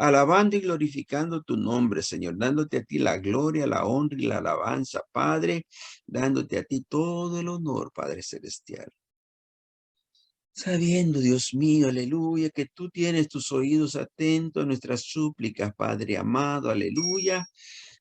alabando y glorificando tu nombre, Señor, dándote a ti la gloria, la honra y la alabanza, Padre, dándote a ti todo el honor, Padre Celestial. Sabiendo, Dios mío, aleluya, que tú tienes tus oídos atentos a nuestras súplicas, Padre amado, aleluya.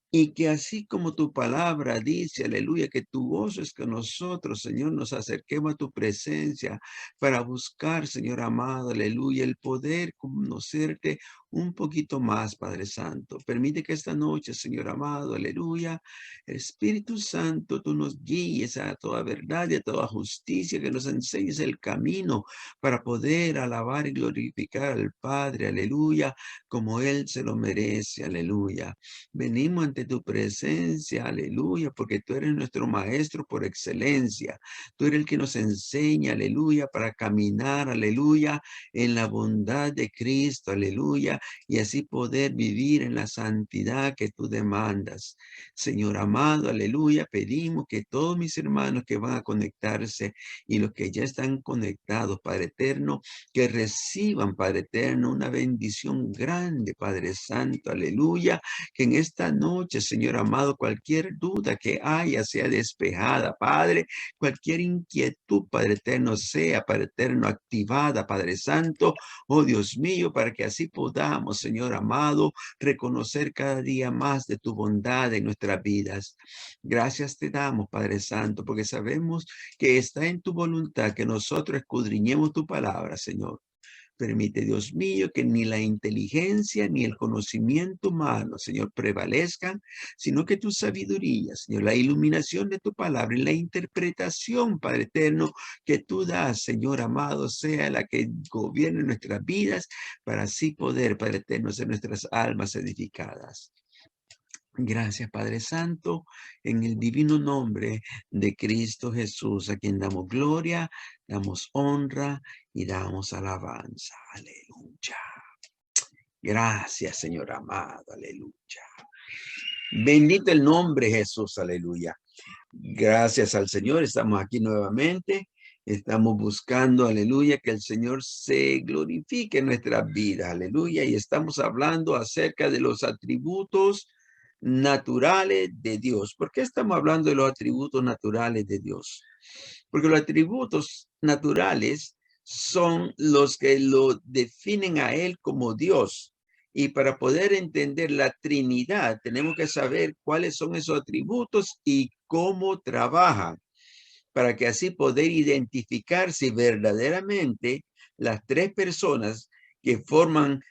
Y que así como tu palabra dice, aleluya, que tu voz es con nosotros, Señor, nos acerquemos a tu presencia para buscar, Señor amado, aleluya, el poder conocerte un poquito más, Padre Santo. Permite que esta noche, Señor amado, aleluya, el Espíritu Santo, tú nos guíes a toda verdad y a toda justicia, que nos enseñes el camino para poder alabar y glorificar al Padre, aleluya, como Él se lo merece, aleluya. Venimos ante tu presencia, aleluya, porque tú eres nuestro maestro por excelencia. Tú eres el que nos enseña, aleluya, para caminar, aleluya, en la bondad de Cristo, aleluya, y así poder vivir en la santidad que tú demandas. Señor amado, aleluya, pedimos que todos mis hermanos que van a conectarse y los que ya están conectados, Padre eterno, que reciban, Padre eterno, una bendición grande, Padre Santo, aleluya, que en esta noche, Señor amado, cualquier duda que haya sea despejada, Padre, cualquier inquietud, Padre eterno, sea, Padre eterno, activada, Padre Santo, oh Dios mío, para que así podamos, Señor amado, reconocer cada día más de tu bondad en nuestras vidas. Gracias te damos, Padre Santo, porque sabemos que está en tu voluntad que nosotros escudriñemos tu palabra, Señor. Permite, Dios mío, que ni la inteligencia ni el conocimiento humano, Señor, prevalezcan, sino que tu sabiduría, Señor, la iluminación de tu palabra y la interpretación, Padre eterno, que tú das, Señor amado, sea la que gobierne nuestras vidas, para así poder, Padre eterno, ser nuestras almas edificadas. Gracias, Padre Santo, en el divino nombre de Cristo Jesús, a quien damos gloria, damos honra y damos alabanza. Aleluya. Gracias, Señor amado. Aleluya. Bendito el nombre Jesús. Aleluya. Gracias al Señor. Estamos aquí nuevamente. Estamos buscando, aleluya, que el Señor se glorifique en nuestras vidas. Aleluya. Y estamos hablando acerca de los atributos naturales de Dios. ¿Por qué estamos hablando de los atributos naturales de Dios? Porque los atributos naturales son los que lo definen a Él como Dios. Y para poder entender la Trinidad, tenemos que saber cuáles son esos atributos y cómo trabajan, para que así poder identificar si verdaderamente las tres personas que forman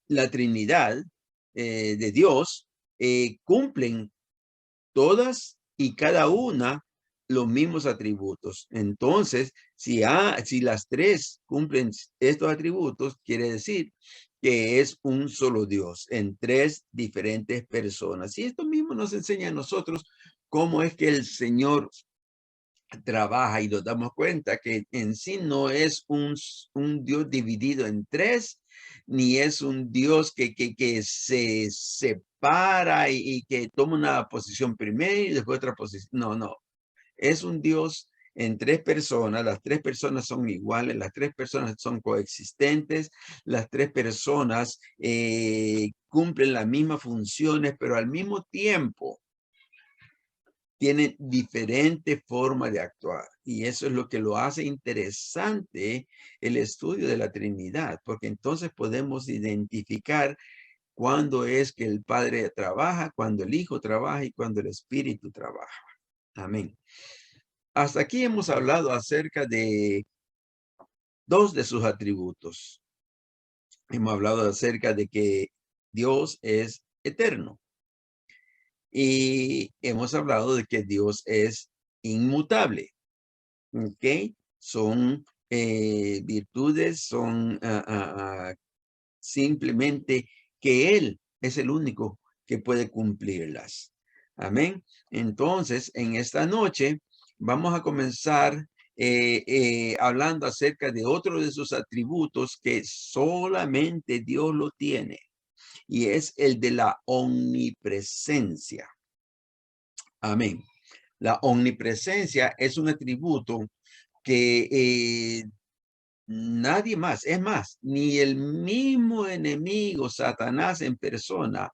la Trinidad de Dios cumplen todas y cada una los mismos atributos. Entonces, si las tres cumplen estos atributos, quiere decir que es un solo Dios en tres diferentes personas. Y esto mismo nos enseña a nosotros cómo es que el Señor trabaja, y nos damos cuenta que en sí no es un Dios dividido en tres, ni es un Dios que se separa y que toma una posición primero y después otra posición. No, no. Es un Dios en tres personas. Las tres personas son iguales, las tres personas son coexistentes, las tres personas cumplen las mismas funciones, pero al mismo tiempo tienen diferentes formas de actuar. Y eso es lo que lo hace interesante el estudio de la Trinidad, porque entonces podemos identificar cuándo es que el Padre trabaja, cuándo el Hijo trabaja y cuándo el Espíritu trabaja. Amén. Hasta aquí hemos hablado acerca de dos de sus atributos. Hemos hablado acerca de que Dios es eterno. Y hemos hablado de que Dios es inmutable. ¿Ok? Son virtudes, son simplemente que Él es el único que puede cumplirlas. Amén. Entonces, en esta noche vamos a comenzar hablando acerca de otro de sus atributos que solamente Dios lo tiene, y es el de la omnipresencia. Amén. La omnipresencia es un atributo que Nadie más. Es más, ni el mismo enemigo, Satanás en persona,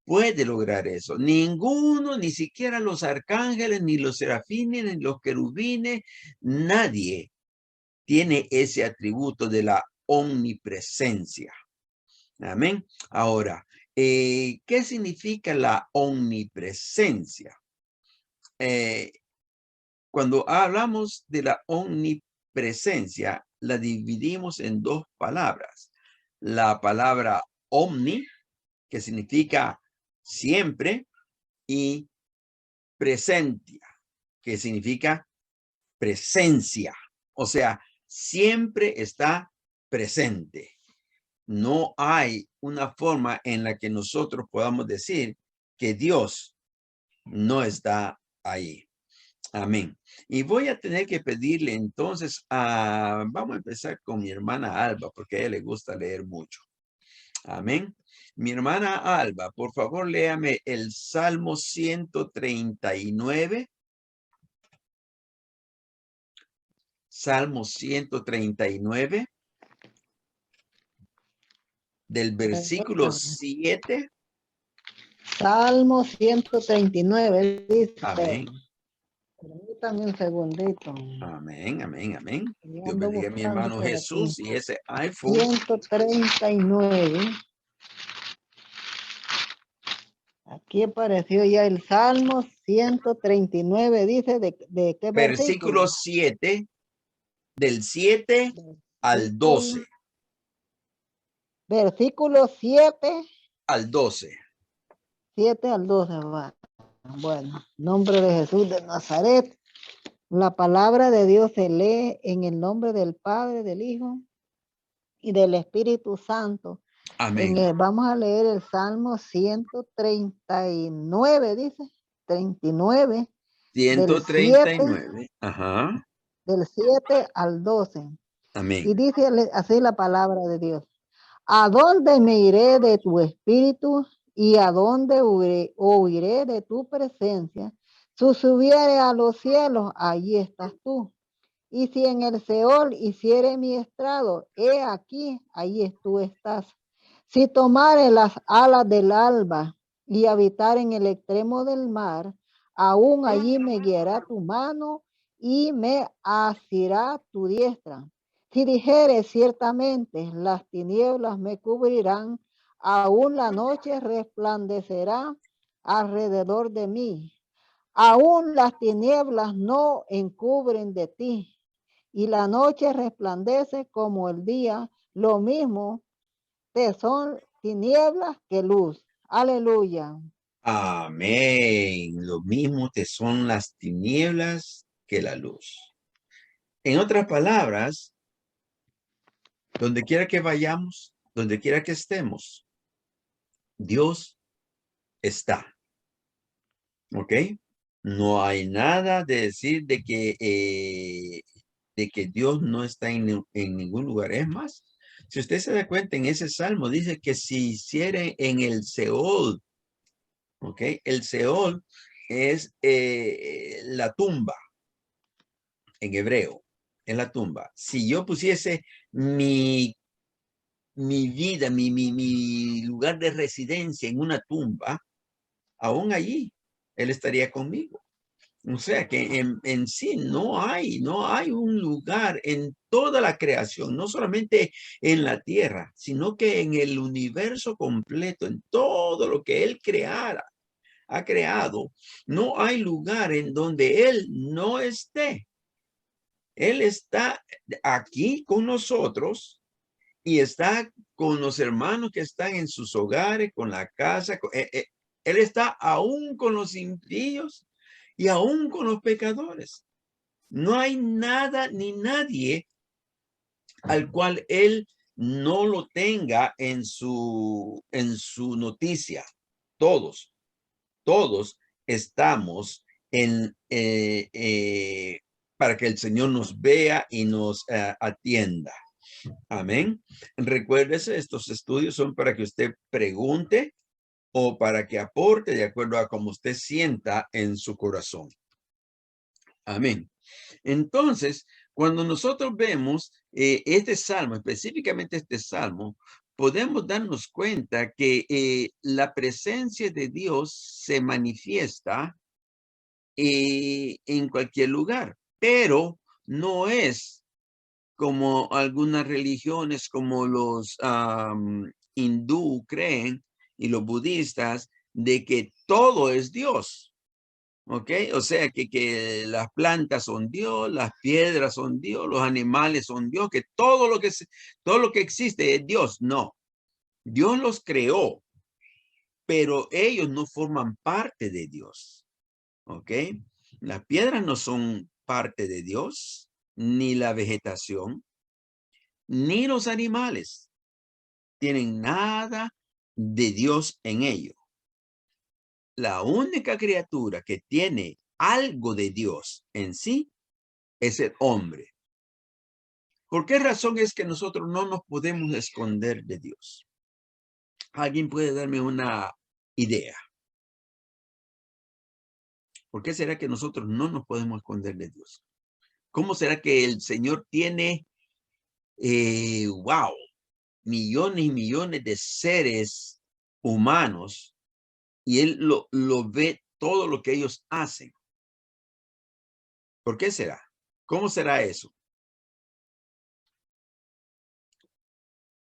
puede lograr eso. Ninguno, ni siquiera los arcángeles, ni los serafines, ni los querubines, nadie tiene ese atributo de la omnipresencia. Amén. Ahora, ¿qué significa la omnipresencia? Cuando hablamos de la omnipresencia, la dividimos en dos palabras. La palabra omni, que significa siempre, y presencia, que significa presencia. O sea, siempre está presente. No hay una forma en la que nosotros podamos decir que Dios no está ahí. Amén. Y voy a tener que pedirle entonces vamos a empezar con mi hermana Alba, porque a ella le gusta leer mucho. Amén. Mi hermana Alba, por favor, léame el Salmo 139. Salmo 139. Del versículo 7. Salmo 139 dice. Amén. Permítame un segundito. Amén, amén, amén. Yo Dios ando bendiga a mi buscando hermano por Jesús aquí. y ese iPhone. 139. Aquí apareció ya el Salmo 139. Dice de qué Versículo versículo. 7, del 7 al 12. Versículo 7. Al 12. 7 al 12 va. Bueno, nombre de Jesús de Nazaret. La palabra de Dios se lee en el nombre del Padre, del Hijo y del Espíritu Santo. Amén. Vamos a leer el Salmo 139, dice. 39. Del 139. Ajá. Del 7 al 12. Y Amén. dice así la palabra de Dios. ¿A dónde me iré de tu espíritu y a dónde huiré de tu presencia? Si subiere a los cielos, allí estás tú. Y si en el Seol hiciere mi estrado, he aquí, allí tú estás. Si tomare las alas del alba y habitar en el extremo del mar, aún allí me guiará tu mano y me asirá tu diestra. Si dijere ciertamente las tinieblas me cubrirán, aún la noche resplandecerá alrededor de mí. Aún las tinieblas no encubren de ti, y la noche resplandece como el día, lo mismo te son tinieblas que luz. Aleluya. Amén. Lo mismo te son las tinieblas que la luz. En otras palabras, donde quiera que vayamos, donde quiera que estemos, Dios está. ¿Ok? No hay nada de decir de que Dios no está en ningún lugar. Es más, si usted se da cuenta en ese salmo, dice que si hiciere en el Seol, ¿ok? El Seol es la tumba en hebreo, es la tumba. Si yo pusiese mi vida, mi lugar de residencia en una tumba, aún allí, Él estaría conmigo. O sea que en sí no hay un lugar en toda la creación, no solamente en la tierra, sino que en el universo completo, en todo lo que Él ha creado, no hay lugar en donde Él no esté. Él está aquí con nosotros y está con los hermanos que están en sus hogares, con la casa. Él está aún con los impíos y aún con los pecadores. No hay nada ni nadie al cual él no lo tenga en su noticia. Todos estamos para que el Señor nos vea y nos atienda. Amén. Recuérdese, estos estudios son para que usted pregunte o para que aporte de acuerdo a como usted sienta en su corazón. Amén. Entonces, Cuando nosotros vemos este salmo, específicamente este salmo, podemos darnos cuenta que la presencia de Dios se manifiesta en cualquier lugar, pero no es como algunas religiones como los hindú creen y los budistas de que todo es Dios. ¿Ok? O sea, que las plantas son Dios, las piedras son Dios, los animales son Dios, que todo lo que existe es Dios. No, Dios los creó, pero ellos no forman parte de Dios. ¿Ok? Las piedras no son parte de Dios, ni la vegetación, ni los animales tienen nada de Dios en ellos. La única criatura que tiene algo de Dios en sí es el hombre. ¿Por qué razón es que nosotros no nos podemos esconder de Dios? ¿Alguien puede darme una idea? ¿Por qué será que nosotros no nos podemos esconder de Dios? ¿Cómo será que el Señor tiene, wow, millones y millones de seres humanos y Él lo ve todo lo que ellos hacen? ¿Por qué será? ¿Cómo será eso?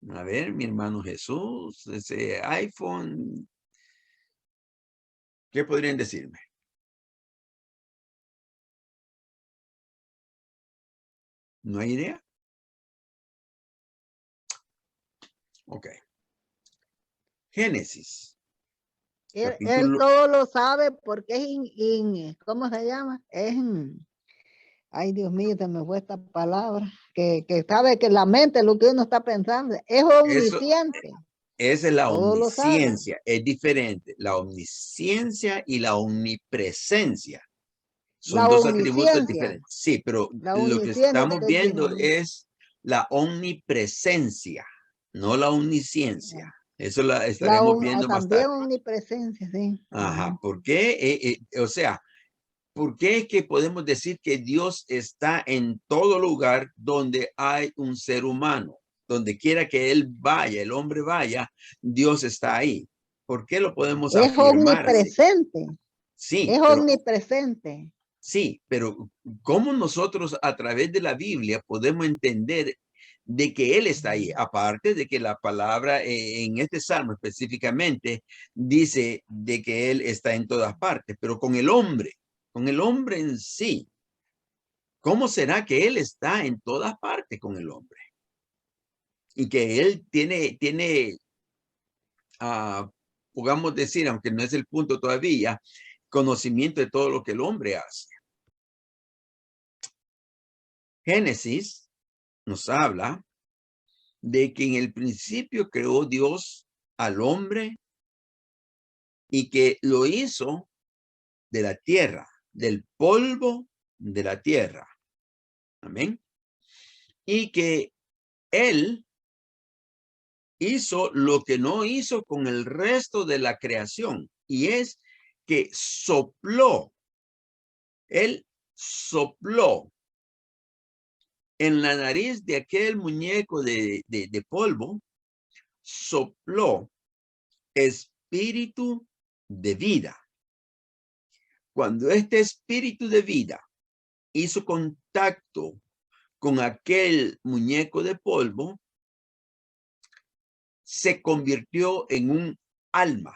A ver, mi hermano Jesús, ese iPhone, ¿qué podrían decirme? ¿No hay idea? Ok. Génesis, Él capítulo, todo lo sabe porque es ¿cómo se llama? Ay, Dios mío, se me fue esta palabra, que sabe que la mente, lo que uno está pensando, es eso, omnisciente, esa es la todo lo sabe. omnisciencia, es diferente. La omnisciencia y la omnipresencia La son dos atributos omnisciencia, diferentes. Sí, pero la lo que omnisciente estamos es viendo diferente. es la omnipresencia, no la omnisciencia. Eso la estaremos viendo más También tarde. omnipresencia, sí. Ajá, ¿por qué? O sea, ¿por qué es que podemos decir que Dios está en todo lugar donde hay un ser humano? Donde quiera que él vaya, el hombre vaya, Dios está ahí. ¿Por qué lo podemos Es afirmar así? omnipresente, Sí, es pero omnipresente. sí, pero ¿cómo nosotros a través de la Biblia podemos entender de que Él está ahí? Aparte de que la palabra en este salmo específicamente dice de que Él está en todas partes, pero con el hombre en sí, ¿cómo será que Él está en todas partes con el hombre? Y que Él tiene, podamos decir, aunque no es el punto todavía, conocimiento de todo lo que el hombre hace. Génesis nos habla de que en el principio creó Dios al hombre y que lo hizo de la tierra, del polvo de la tierra. Amén. Y que él hizo lo que no hizo con el resto de la creación, y es que él sopló en la nariz de aquel muñeco de polvo, sopló espíritu de vida. Cuando este espíritu de vida hizo contacto con aquel muñeco de polvo, se convirtió en un alma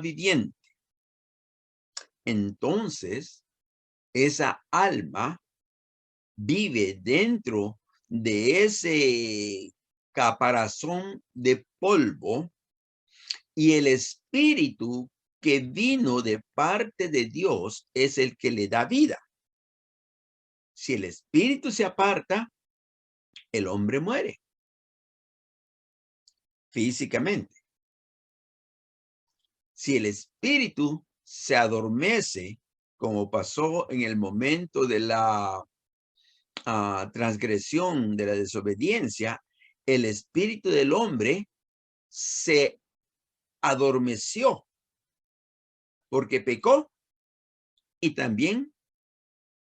viviente. Entonces, esa alma vive dentro de ese caparazón de polvo y el espíritu que vino de parte de Dios es el que le da vida. Si el espíritu se aparta, el hombre muere físicamente. Si el espíritu se adormece, como pasó en el momento de la transgresión, de la desobediencia, el espíritu del hombre se adormeció porque pecó y también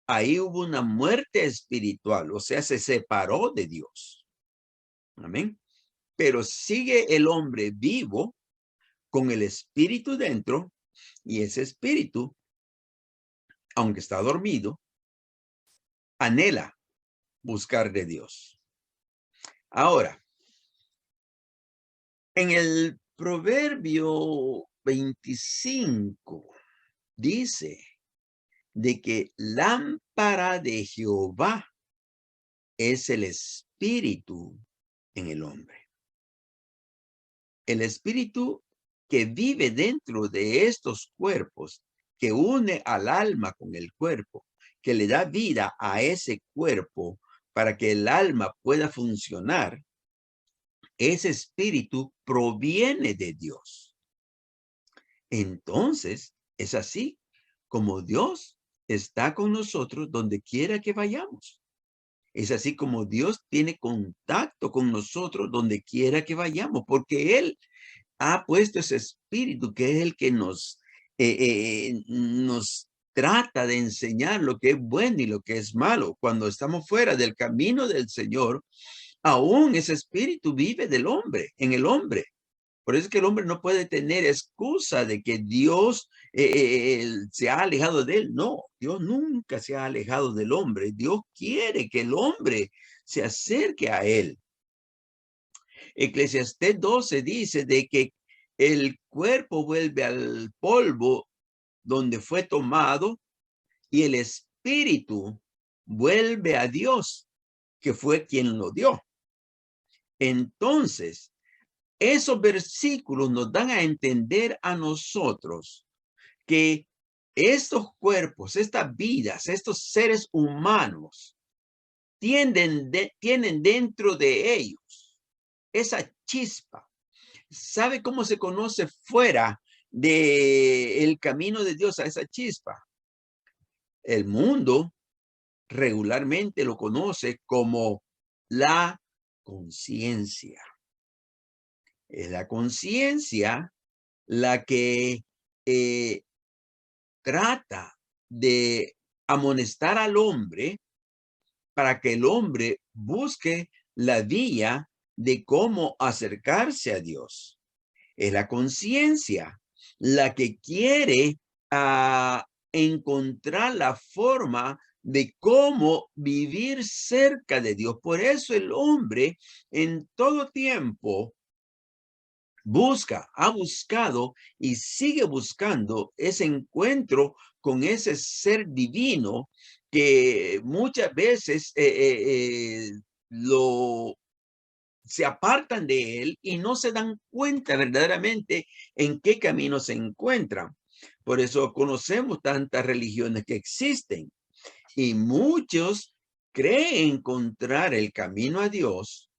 ahí hubo una muerte espiritual, o sea, se separó de Dios. Amén. Pero sigue el hombre vivo con el espíritu dentro, y ese espíritu, aunque está dormido, anhela buscar de Dios. Ahora, en el Proverbio 25 dice de que lámpara de Jehová es el espíritu en el hombre. El espíritu que vive dentro de estos cuerpos, que une al alma con el cuerpo, que le da vida a ese cuerpo para que el alma pueda funcionar, ese espíritu proviene de Dios. Entonces, es así como Dios está con nosotros donde quiera que vayamos. Es así como Dios tiene contacto con nosotros donde quiera que vayamos, porque Él ha puesto ese espíritu que es el que nos trata de enseñar lo que es bueno y lo que es malo. Cuando estamos fuera del camino del Señor, aún ese espíritu vive del hombre, en el hombre. Por eso es que el hombre no puede tener excusa de que Dios se ha alejado de él. No, Dios nunca se ha alejado del hombre. Dios quiere que el hombre se acerque a él. Eclesiastés 12 dice de que el cuerpo vuelve al polvo donde fue tomado y el espíritu vuelve a Dios, que fue quien lo dio. Entonces, esos versículos nos dan a entender a nosotros que estos cuerpos, estas vidas, estos seres humanos tienen dentro de ellos esa chispa. ¿Sabe cómo se conoce fuera del camino de Dios a esa chispa? El mundo regularmente lo conoce como la conciencia. Es la conciencia la que trata de amonestar al hombre para que el hombre busque la vía de cómo acercarse a Dios. Es la conciencia la que quiere encontrar la forma de cómo vivir cerca de Dios. Por eso el hombre en todo tiempo ha buscado y sigue buscando ese encuentro con ese ser divino que muchas veces se apartan de él y no se dan cuenta verdaderamente en qué camino se encuentran. Por eso conocemos tantas religiones que existen y muchos creen encontrar el camino a Dios,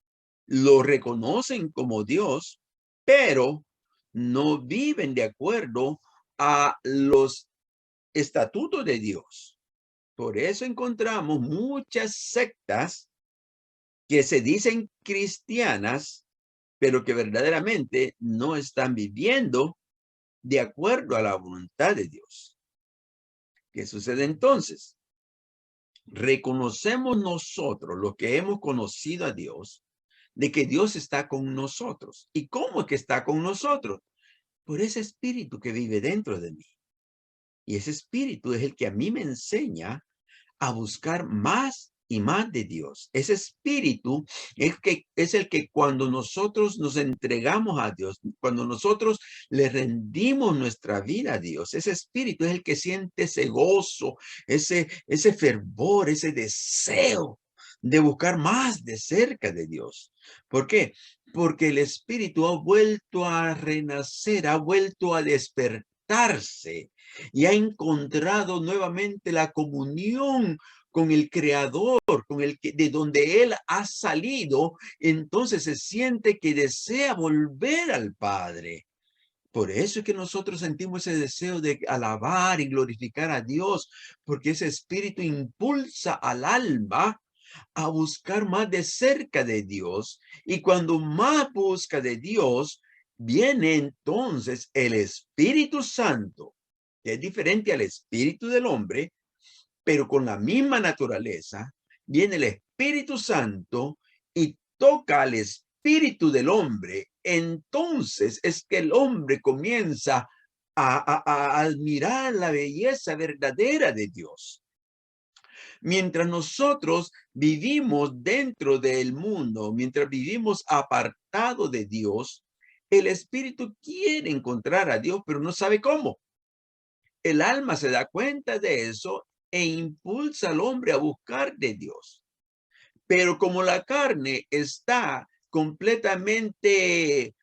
lo reconocen como Dios, pero no viven de acuerdo a los estatutos de Dios. Por eso encontramos muchas sectas que se dicen cristianas, pero que verdaderamente no están viviendo de acuerdo a la voluntad de Dios. ¿Qué sucede entonces? Reconocemos nosotros, los que hemos conocido a Dios, de que Dios está con nosotros. ¿Y cómo es que está con nosotros? Por ese espíritu que vive dentro de mí. Y ese espíritu es el que a mí me enseña a buscar más y más de Dios. Ese espíritu es el que cuando nosotros nos entregamos a Dios, cuando nosotros le rendimos nuestra vida a Dios, ese espíritu es el que siente ese gozo, ese fervor, ese deseo de buscar más de cerca de Dios. ¿Por qué? Porque el espíritu ha vuelto a renacer, ha vuelto a despertarse y ha encontrado nuevamente la comunión con el Creador, con el que de donde él ha salido. Entonces se siente que desea volver al Padre. Por eso es que nosotros sentimos ese deseo de alabar y glorificar a Dios, porque ese espíritu impulsa al alma a buscar más de cerca de Dios. Y cuando más busca de Dios, viene entonces el Espíritu Santo, que es diferente al espíritu del hombre, Pero con la misma naturaleza viene el Espíritu Santo y toca al espíritu del hombre. Entonces es que el hombre comienza a admirar la belleza verdadera de Dios. Mientras nosotros vivimos dentro del mundo, mientras vivimos apartado de Dios, el espíritu quiere encontrar a Dios, pero no sabe cómo. El alma se da cuenta de eso e impulsa al hombre a buscar de Dios. Pero como la carne está completamente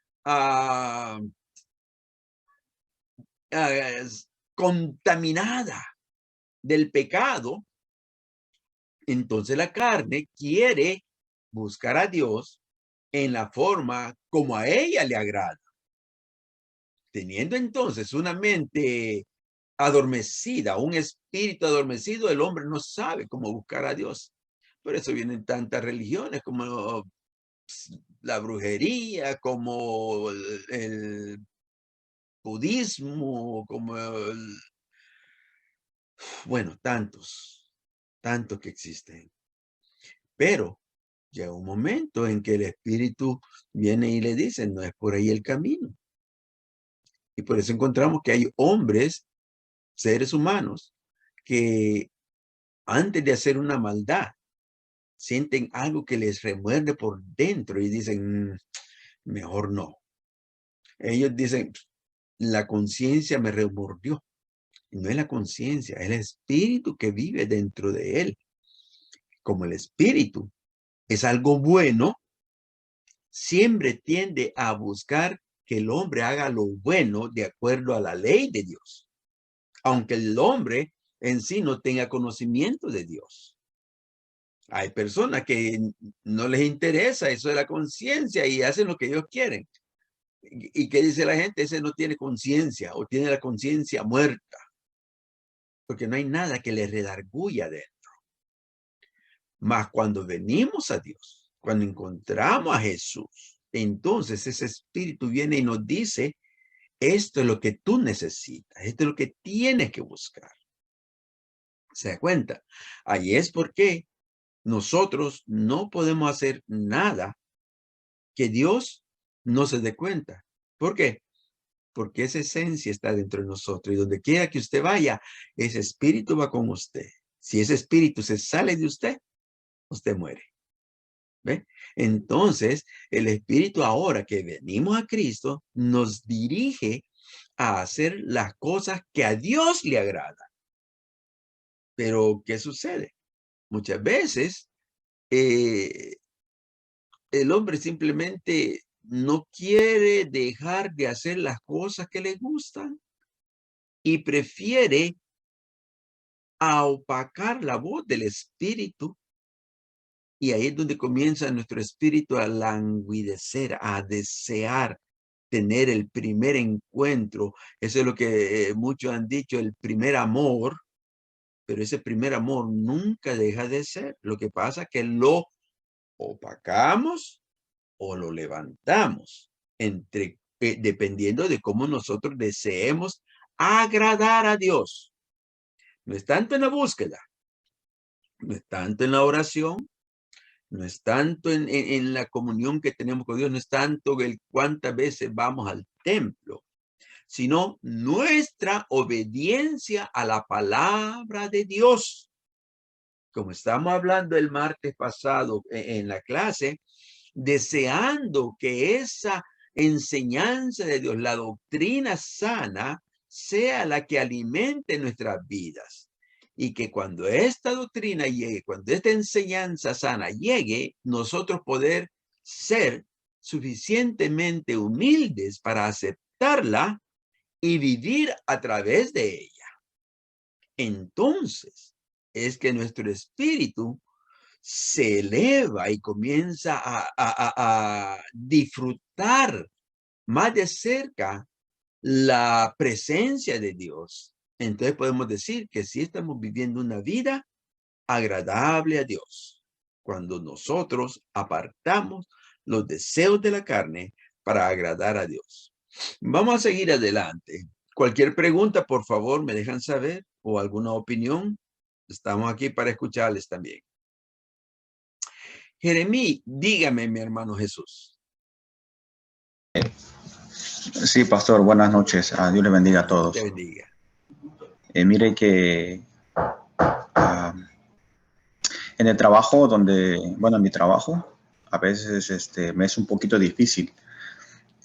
contaminada del pecado, entonces la carne quiere buscar a Dios en la forma como a ella le agrada. Teniendo entonces una mente adormecida, un espíritu adormecido, el hombre no sabe cómo buscar a Dios. Por eso vienen tantas religiones como la brujería, como el budismo, como bueno, tantos que existen. Pero llega un momento en que el espíritu viene y le dice, no es por ahí el camino. Y por eso encontramos que hay hombres, seres humanos, que antes de hacer una maldad, sienten algo que les remuerde por dentro y dicen, mejor no. Ellos dicen, la conciencia me remordió. No es la conciencia, es el espíritu que vive dentro de él. Como el espíritu es algo bueno, siempre tiende a buscar que el hombre haga lo bueno de acuerdo a la ley de Dios, aunque el hombre en sí no tenga conocimiento de Dios. Hay personas que no les interesa eso de la conciencia y hacen lo que ellos quieren. ¿Y qué dice la gente? Ese no tiene conciencia o tiene la conciencia muerta, porque no hay nada que le redarguya de él. Mas cuando venimos a Dios, cuando encontramos a Jesús, entonces ese espíritu viene y nos dice, esto es lo que tú necesitas, esto es lo que tienes que buscar. ¿Se da cuenta? Ahí es porque nosotros no podemos hacer nada que Dios no se dé cuenta. ¿Por qué? Porque esa esencia está dentro de nosotros y donde quiera que usted vaya, ese espíritu va con usted. Si ese espíritu se sale de usted, usted muere. ¿Ve? Entonces, el espíritu ahora que venimos a Cristo nos dirige a hacer las cosas que a Dios le agrada. Pero, ¿qué sucede? Muchas veces el hombre simplemente no quiere dejar de hacer las cosas que le gustan y prefiere opacar la voz del espíritu. Y ahí es donde comienza nuestro espíritu a languidecer, a desear tener el primer encuentro. Eso es lo que muchos han dicho, el primer amor, pero ese primer amor nunca deja de ser. Lo que pasa es que lo opacamos o lo levantamos, dependiendo de cómo nosotros deseemos agradar a Dios. No es tanto en la búsqueda, no es tanto en la oración, no es tanto en la comunión que tenemos con Dios, no es tanto el cuántas veces vamos al templo, sino nuestra obediencia a la palabra de Dios. Como estamos hablando el martes pasado en la clase, deseando que esa enseñanza de Dios, la doctrina sana, sea la que alimente nuestras vidas. Y que cuando esta doctrina llegue, cuando esta enseñanza sana llegue, nosotros poder ser suficientemente humildes para aceptarla y vivir a través de ella. Entonces, es que nuestro espíritu se eleva y comienza a disfrutar más de cerca la presencia de Dios. Entonces podemos decir que sí estamos viviendo una vida agradable a Dios, cuando nosotros apartamos los deseos de la carne para agradar a Dios. Vamos a seguir adelante. Cualquier pregunta, por favor, me dejan saber o alguna opinión. Estamos aquí para escucharles también. Jeremí, dígame, mi hermano Jesús. Sí, pastor, buenas noches. Dios le bendiga a todos. Te bendiga. Mire que en el trabajo en mi trabajo, a veces me es un poquito difícil.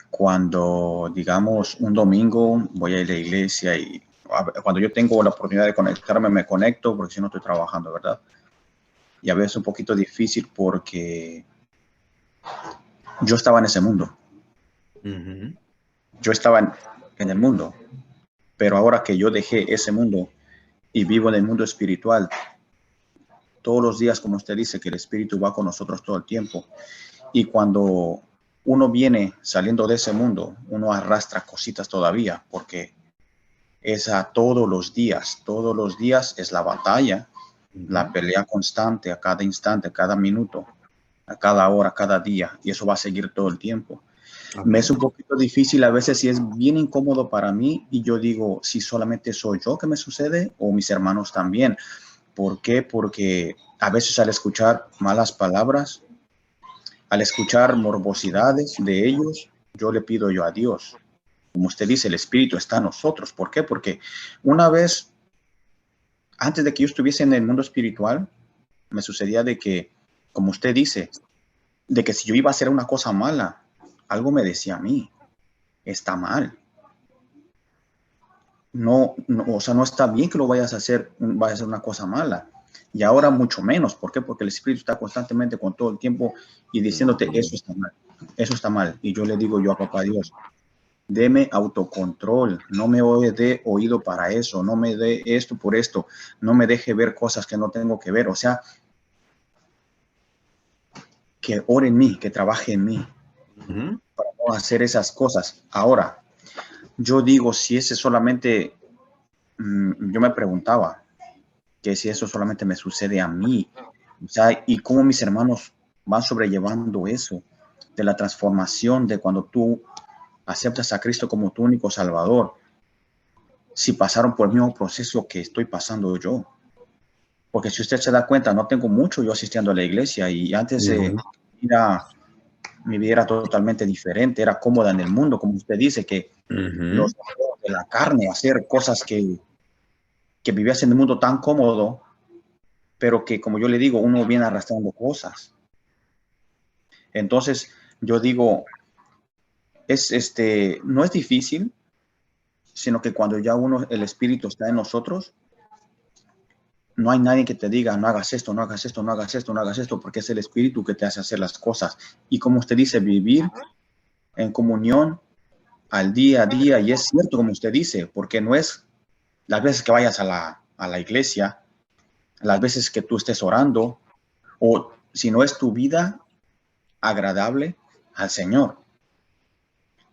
Cuando, digamos, un domingo voy a ir a la iglesia y cuando yo tengo la oportunidad de conectarme, me conecto porque si no estoy trabajando, ¿verdad? Y a veces es un poquito difícil porque yo estaba en ese mundo. Yo estaba en el mundo, pero ahora que yo dejé ese mundo y vivo en el mundo espiritual, todos los días, como usted dice, que el Espíritu va con nosotros todo el tiempo. Y cuando uno viene saliendo de ese mundo, uno arrastra cositas todavía, porque es a todos los días es la batalla, la pelea constante a cada instante, a cada minuto, a cada hora, a cada día, y eso va a seguir todo el tiempo. Amén. Me es un poquito difícil a veces, si es bien incómodo para mí, y yo digo, si solamente soy yo que me sucede o mis hermanos también. ¿Por qué? Porque a veces al escuchar malas palabras, al escuchar morbosidades de ellos, yo le pido yo a Dios. Como usted dice, el Espíritu está en nosotros. ¿Por qué? Porque una vez, antes de que yo estuviese en el mundo espiritual, me sucedía de que, como usted dice, de que si yo iba a hacer una cosa mala, algo me decía a mí, está mal. No, o sea, no está bien que lo vayas a hacer una cosa mala. Y ahora mucho menos. ¿Por qué? Porque el Espíritu está constantemente con todo el tiempo y diciéndote, eso está mal, eso está mal. Y yo le digo yo a papá Dios, deme autocontrol, no me dé oído para eso, no me dé esto por esto, no me deje ver cosas que no tengo que ver. O sea, que ore en mí, que trabaje en mí para no hacer esas cosas. Ahora, yo digo, si ese solamente, yo me preguntaba, que si eso solamente me sucede a mí, o sea, y cómo mis hermanos van sobrellevando eso, de la transformación de cuando tú aceptas a Cristo como tu único Salvador, si pasaron por el mismo proceso que estoy pasando yo. Porque si usted se da cuenta, no tengo mucho yo asistiendo a la iglesia y antes mi vida era totalmente diferente, era cómoda en el mundo, como usted dice, que los de la carne, hacer cosas que vivías en el mundo tan cómodo, pero que, como yo le digo, uno viene arrastrando cosas. Entonces, yo digo, no es difícil, sino que cuando ya el espíritu está en nosotros, no hay nadie que te diga, no hagas esto, no hagas esto, no hagas esto, no hagas esto, porque es el espíritu que te hace hacer las cosas. Y como usted dice, vivir en comunión al día a día, y es cierto como usted dice, porque no es las veces que vayas a la iglesia, las veces que tú estés orando, o si no es tu vida agradable al Señor.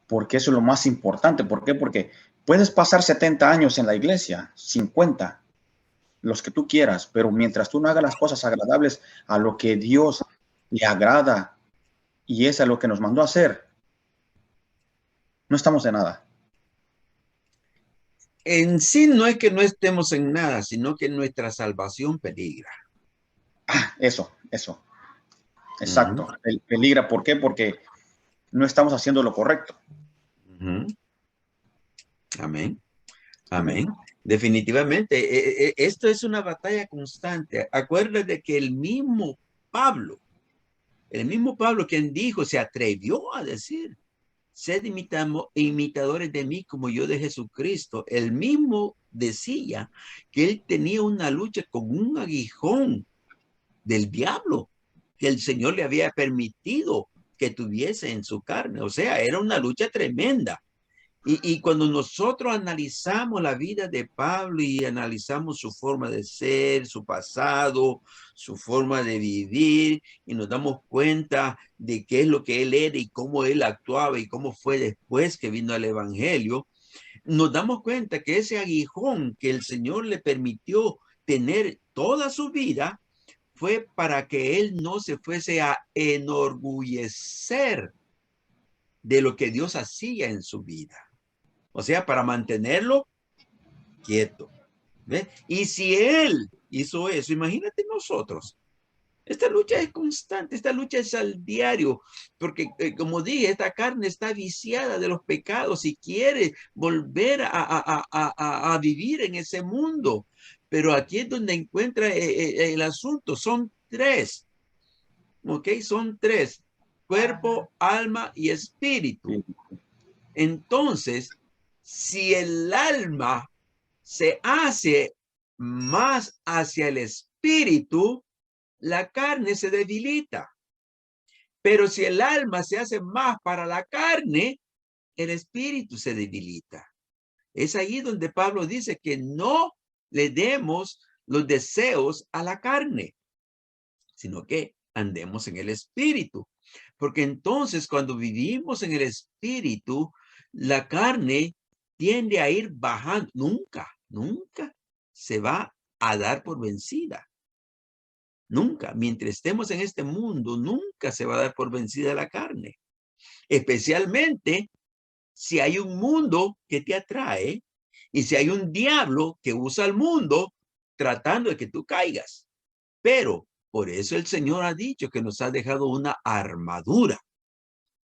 Porque eso es lo más importante. ¿Por qué? Porque puedes pasar 70 años en la iglesia, 50, los que tú quieras, pero mientras tú no hagas las cosas agradables a lo que Dios le agrada y es a lo que nos mandó a hacer, no estamos de nada. En sí no es que no estemos en nada, sino que nuestra salvación peligra. Eso. Exacto. Peligra. ¿Por qué? Porque no estamos haciendo lo correcto. Amén. Amén. Definitivamente, esto es una batalla constante. Acuérdate que el mismo Pablo quien dijo, se atrevió a decir, sed imitadores de mí como yo de Jesucristo. Él mismo decía que él tenía una lucha con un aguijón del diablo que el Señor le había permitido que tuviese en su carne. O sea, era una lucha tremenda. Y cuando nosotros analizamos la vida de Pablo y analizamos su forma de ser, su pasado, su forma de vivir, y nos damos cuenta de qué es lo que él era y cómo él actuaba y cómo fue después que vino el evangelio, nos damos cuenta que ese aguijón que el Señor le permitió tener toda su vida fue para que él no se fuese a enorgullecer de lo que Dios hacía en su vida. O sea, para mantenerlo quieto. ¿Ve? Y si él hizo eso. Imagínate nosotros. Esta lucha es constante, esta lucha es al diario, porque como dije, esta carne está viciada de los pecados y quiere volver a vivir en ese mundo. Pero aquí es donde encuentra el asunto. Son tres, ¿ok? Son tres: cuerpo, alma y espíritu. Entonces, si el alma se hace más hacia el espíritu, la carne se debilita. Pero si el alma se hace más para la carne, el espíritu se debilita. Es ahí donde Pablo dice que no le demos los deseos a la carne, sino que andemos en el espíritu. Porque entonces cuando vivimos en el espíritu, la carne tiende a ir bajando. Nunca se va a dar por vencida. Nunca, mientras estemos en este mundo, nunca se va a dar por vencida la carne. Especialmente si hay un mundo que te atrae y si hay un diablo que usa el mundo tratando de que tú caigas. Pero por eso el Señor ha dicho que nos ha dejado una armadura,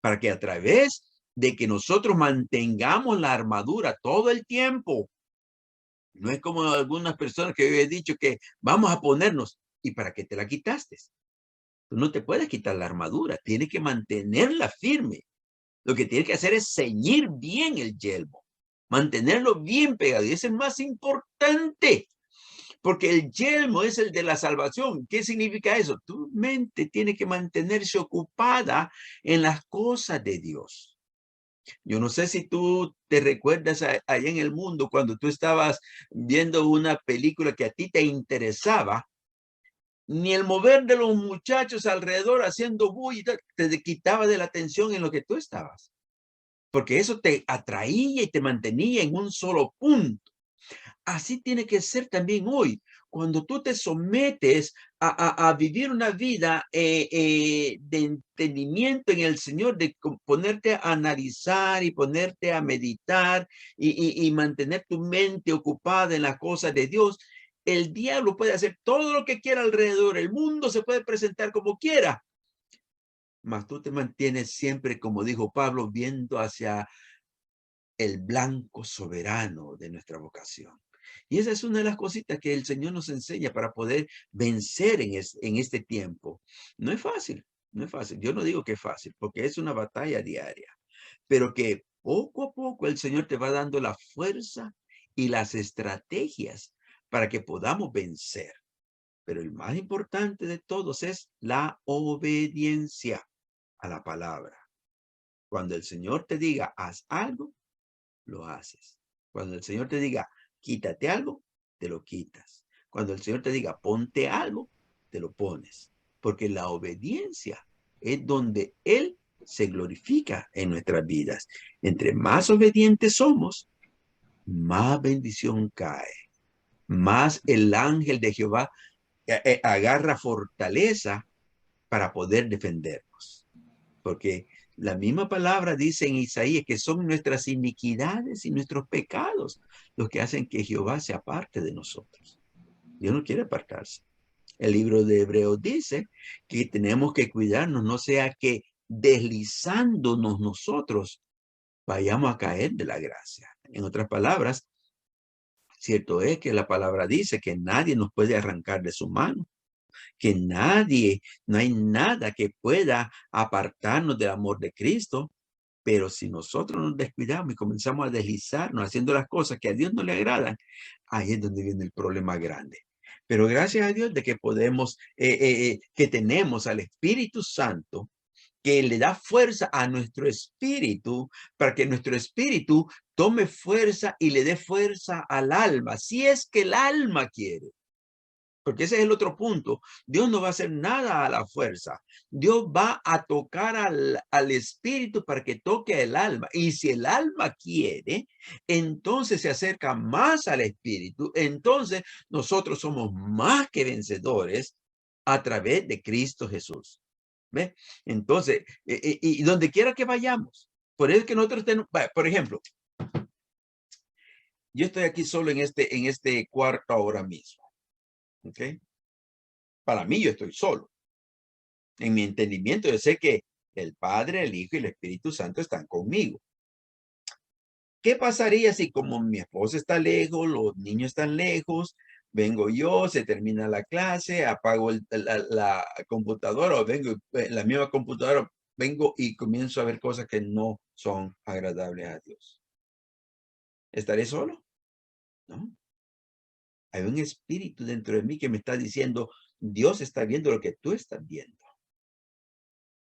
para que a través de que nosotros mantengamos la armadura todo el tiempo. No es como algunas personas que yo he dicho que vamos a ponernos. ¿Y para qué te la quitaste? Tú no te puedes quitar la armadura, tienes que mantenerla firme. Lo que tienes que hacer es ceñir bien el yelmo, mantenerlo bien pegado. Y eso es más importante, porque el yelmo es el de la salvación. ¿Qué significa eso? Tu mente tiene que mantenerse ocupada en las cosas de Dios. Yo no sé si tú te recuerdas allá en el mundo cuando tú estabas viendo una película que a ti te interesaba, ni el mover de los muchachos alrededor haciendo bulla te quitaba de la atención en lo que tú estabas, porque eso te atraía y te mantenía en un solo punto. Así tiene que ser también hoy, cuando tú te sometes a vivir una vida de entendimiento en el Señor, de ponerte a analizar y ponerte a meditar y mantener tu mente ocupada en las cosas de Dios. El diablo puede hacer todo lo que quiera alrededor, el mundo se puede presentar como quiera, mas tú te mantienes siempre, como dijo Pablo, viendo hacia el blanco soberano de nuestra vocación. Y esa es una de las cositas que el Señor nos enseña para poder vencer en este tiempo. No es fácil, no es fácil. Yo no digo que es fácil, porque es una batalla diaria, pero que poco a poco el Señor te va dando la fuerza y las estrategias para que podamos vencer. Pero el más importante de todos es la obediencia a la palabra. Cuando el Señor te diga, haz algo, lo haces. Cuando el Señor te diga, quítate algo, te lo quitas. Cuando el Señor te diga, ponte algo, te lo pones. Porque la obediencia es donde Él se glorifica en nuestras vidas. Entre más obedientes somos, más bendición cae. Más el ángel de Jehová agarra fortaleza para poder defendernos. Porque la misma palabra dice en Isaías que son nuestras iniquidades y nuestros pecados los que hacen que Jehová se aparte de nosotros. Dios no quiere apartarse. El libro de Hebreos dice que tenemos que cuidarnos, no sea que deslizándonos nosotros vayamos a caer de la gracia. En otras palabras, cierto es que la palabra dice que nadie nos puede arrancar de su mano, que no hay nada que pueda apartarnos del amor de Cristo. Pero si nosotros nos descuidamos y comenzamos a deslizarnos haciendo las cosas que a Dios no le agradan, ahí es donde viene el problema grande. Pero gracias a Dios de que podemos, que tenemos al Espíritu Santo, que le da fuerza a nuestro espíritu para que nuestro espíritu tome fuerza y le dé fuerza al alma, si es que el alma quiere. Porque ese es el otro punto. Dios no va a hacer nada a la fuerza. Dios va a tocar al espíritu para que toque el alma. Y si el alma quiere, entonces se acerca más al espíritu. Entonces nosotros somos más que vencedores a través de Cristo Jesús. ¿Ve? Entonces, y donde quiera que vayamos. Por eso es que nosotros tenemos, por ejemplo, yo estoy aquí solo en este cuarto ahora mismo. ¿Ok? Para mí yo estoy solo. En mi entendimiento yo sé que el Padre, el Hijo y el Espíritu Santo están conmigo. ¿Qué pasaría si como mi esposa está lejos, los niños están lejos, vengo yo, se termina la clase, apago la computadora o vengo en la misma computadora, vengo y comienzo a ver cosas que no son agradables a Dios? ¿Estaré solo? ¿No? Hay un espíritu dentro de mí que me está diciendo, Dios está viendo lo que tú estás viendo.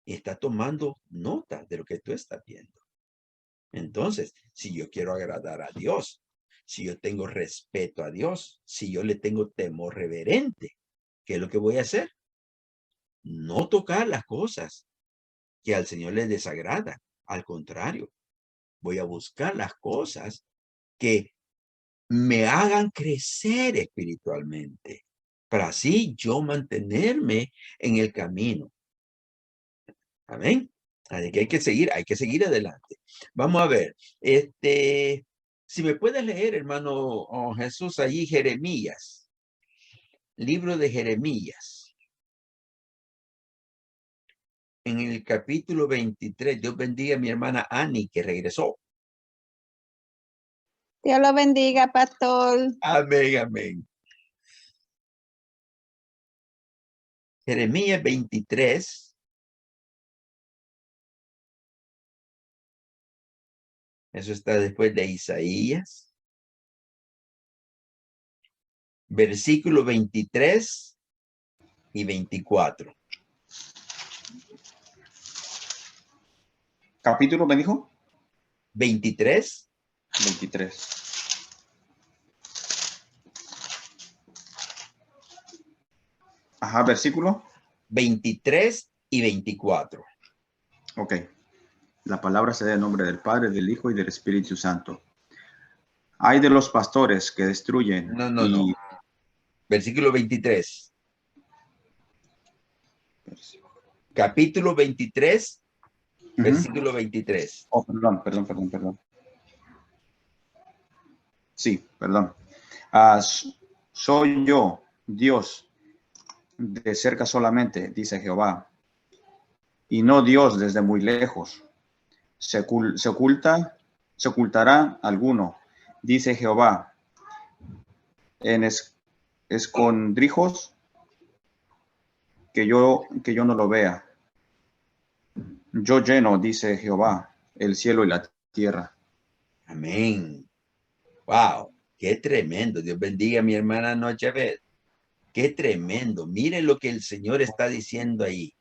Y está tomando nota de lo que tú estás viendo. Entonces, si yo quiero agradar a Dios, si yo tengo respeto a Dios, si yo le tengo temor reverente, ¿qué es lo que voy a hacer? No tocar las cosas que al Señor le desagrada. Al contrario, voy a buscar las cosas que me hagan crecer espiritualmente, para así yo mantenerme en el camino. Amén. Así que hay que seguir adelante. Vamos a ver, si me puedes leer, hermano Jesús, allí Jeremías, libro de Jeremías, en el capítulo 23. Dios bendiga a mi hermana Annie, que regresó. Dios lo bendiga, pastor. Amén, amén. Jeremías 23. Eso está después de Isaías. Versículo 23 y 24. ¿Capítulo me dijo? 23. 23. Ajá, versículo. 23 y 24. Ok. La palabra se da en nombre del Padre, del Hijo y del Espíritu Santo. Hay de los pastores que destruyen. No. Versículo 23. Capítulo 23, versículo 23. Oh, perdón. Sí, perdón. Soy yo, Dios, de cerca solamente, dice Jehová, y no Dios desde muy lejos. Se ocultará alguno, dice Jehová, en escondrijos que yo no lo vea. Yo lleno, dice Jehová, el cielo y la tierra. Amén. Wow, qué tremendo. Dios bendiga a mi hermana Nochevet. Qué tremendo. Miren lo que el Señor está diciendo ahí.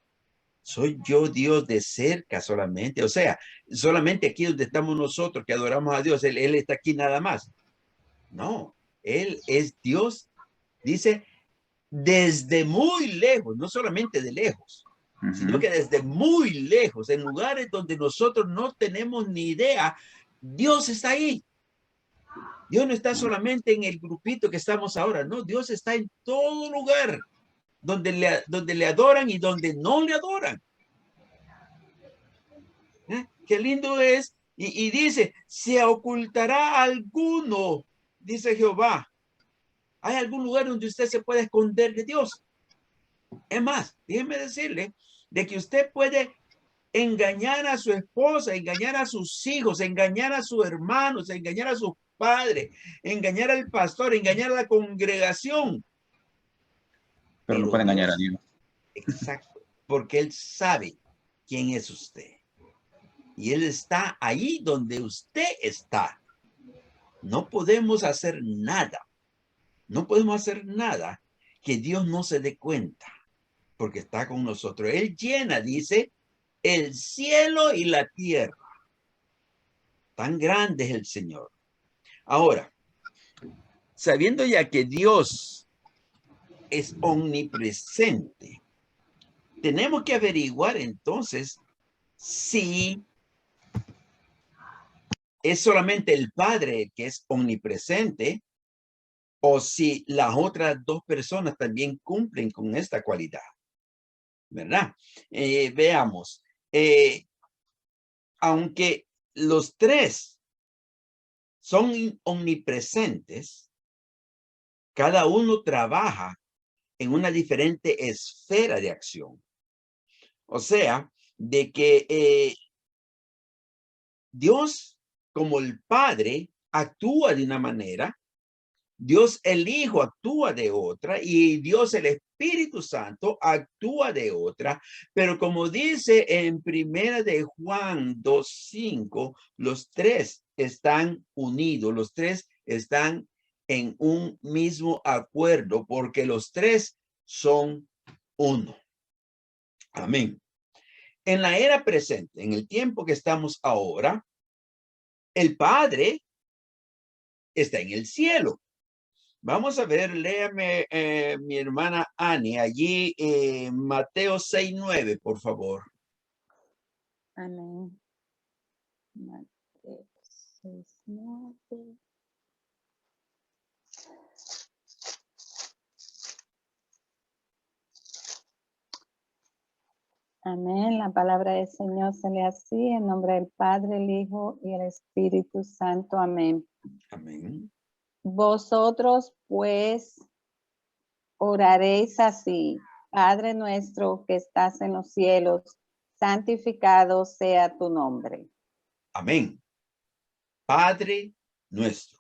Soy yo Dios de cerca solamente. O sea, solamente aquí donde estamos nosotros que adoramos a Dios. Él está aquí nada más. No, Él es Dios. Dice, desde muy lejos, no solamente de lejos, sino que desde muy lejos, en lugares donde nosotros no tenemos ni idea, Dios está ahí. Dios no está solamente en el grupito que estamos ahora, no, Dios está en todo lugar donde le adoran y donde no le adoran. Qué lindo es. Y dice, se ocultará alguno, dice Jehová. ¿Hay algún lugar donde usted se puede esconder de Dios? Es más, déjeme decirle de que usted puede engañar a su esposa, engañar a sus hijos, engañar a sus hermanos, engañar a sus padres, engañar al pastor, engañar a la congregación. Pero no puede engañar a Dios. Exacto, porque Él sabe quién es usted. Y Él está ahí donde usted está. No podemos hacer nada. No podemos hacer nada que Dios no se dé cuenta, porque está con nosotros. Él llena, dice, el cielo y la tierra. Tan grande es el Señor. Ahora, sabiendo ya que Dios es omnipresente, tenemos que averiguar entonces si es solamente el Padre el que es omnipresente o si las otras dos personas también cumplen con esta cualidad, ¿verdad? Veamos, aunque los tres son omnipresentes, cada uno trabaja en una diferente esfera de acción. O sea, de que Dios, como el Padre, actúa de una manera, Dios el Hijo actúa de otra y Dios el Espíritu Santo actúa de otra. Pero como dice en Primera de Juan 2:5, los tres están unidos, los tres están en un mismo acuerdo porque los tres son uno. Amén. En la era presente, en el tiempo que estamos ahora, el Padre está en el cielo. Vamos a ver, léame mi hermana Annie, allí Mateo 6:9, por favor. Amén. Mateo 6:9. Amén. La palabra del Señor se lee así, en nombre del Padre, el Hijo y el Espíritu Santo. Amén. Amén. Vosotros, pues, oraréis así: Padre nuestro que estás en los cielos, santificado sea tu nombre. Amén. Padre nuestro.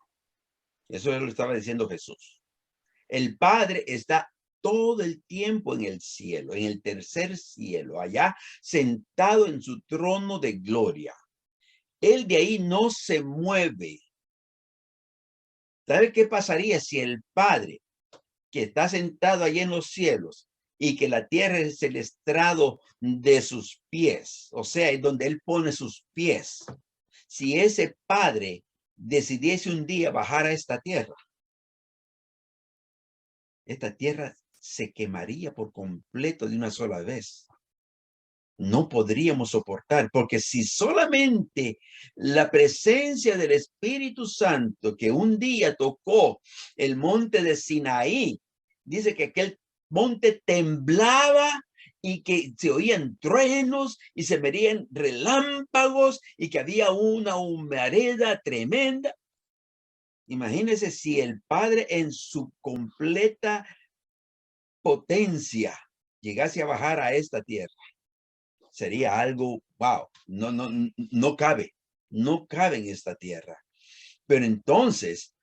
Eso lo estaba diciendo Jesús. El Padre está todo el tiempo en el cielo, en el tercer cielo, allá sentado en su trono de gloria. Él de ahí no se mueve. ¿Sabe qué pasaría si el Padre, que está sentado allí en los cielos y que la tierra es el estrado de sus pies, o sea, es donde él pone sus pies, si ese Padre decidiese un día bajar a esta tierra se quemaría por completo de una sola vez? No podríamos soportar, porque si solamente la presencia del Espíritu Santo que un día tocó el monte de Sinaí, dice que aquel monte temblaba y que se oían truenos y se veían relámpagos y que había una humareda tremenda. Imagínense si el Padre en su completa potencia llegase a bajar a esta tierra. Sería algo, wow, no cabe en esta tierra. Pero entonces,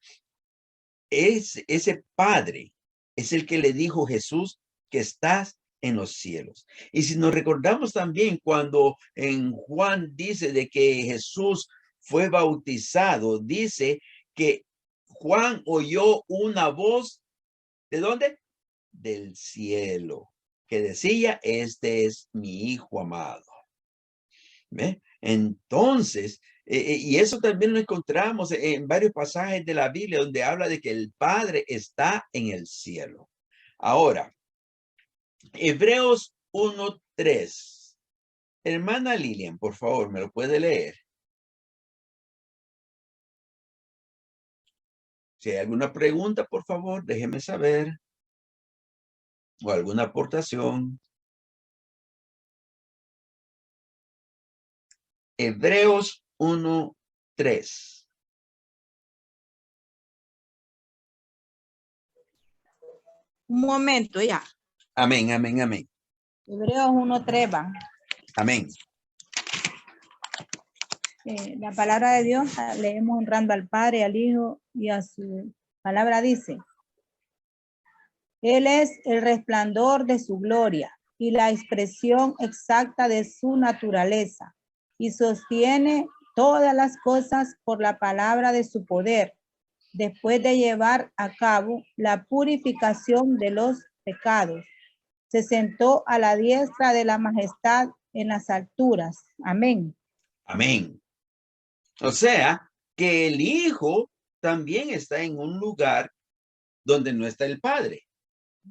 ese Padre es el que le dijo Jesús que estás en los cielos. Y si nos recordamos también cuando en Juan dice de que Jesús fue bautizado, dice que Juan oyó una voz, ¿de dónde? Del cielo, que decía, este es mi Hijo amado. ¿Ve? Entonces, y eso también lo encontramos en varios pasajes de la Biblia donde habla de que el Padre está en el cielo. Ahora, Hebreos 1:3. Hermana Lilian, por favor, ¿me lo puede leer? Si hay alguna pregunta, por favor, déjeme saber. O alguna aportación. Hebreos 1:3. Un momento ya. Amén, amén, amén. Hebreos 1:3 va. Amén. La palabra de Dios leemos honrando al Padre, al Hijo y a su palabra dice: Él es el resplandor de su gloria y la expresión exacta de su naturaleza, y sostiene todas las cosas por la palabra de su poder, después de llevar a cabo la purificación de los pecados. Se sentó a la diestra de la majestad en las alturas. Amén. Amén. O sea, que el Hijo también está en un lugar donde no está el Padre.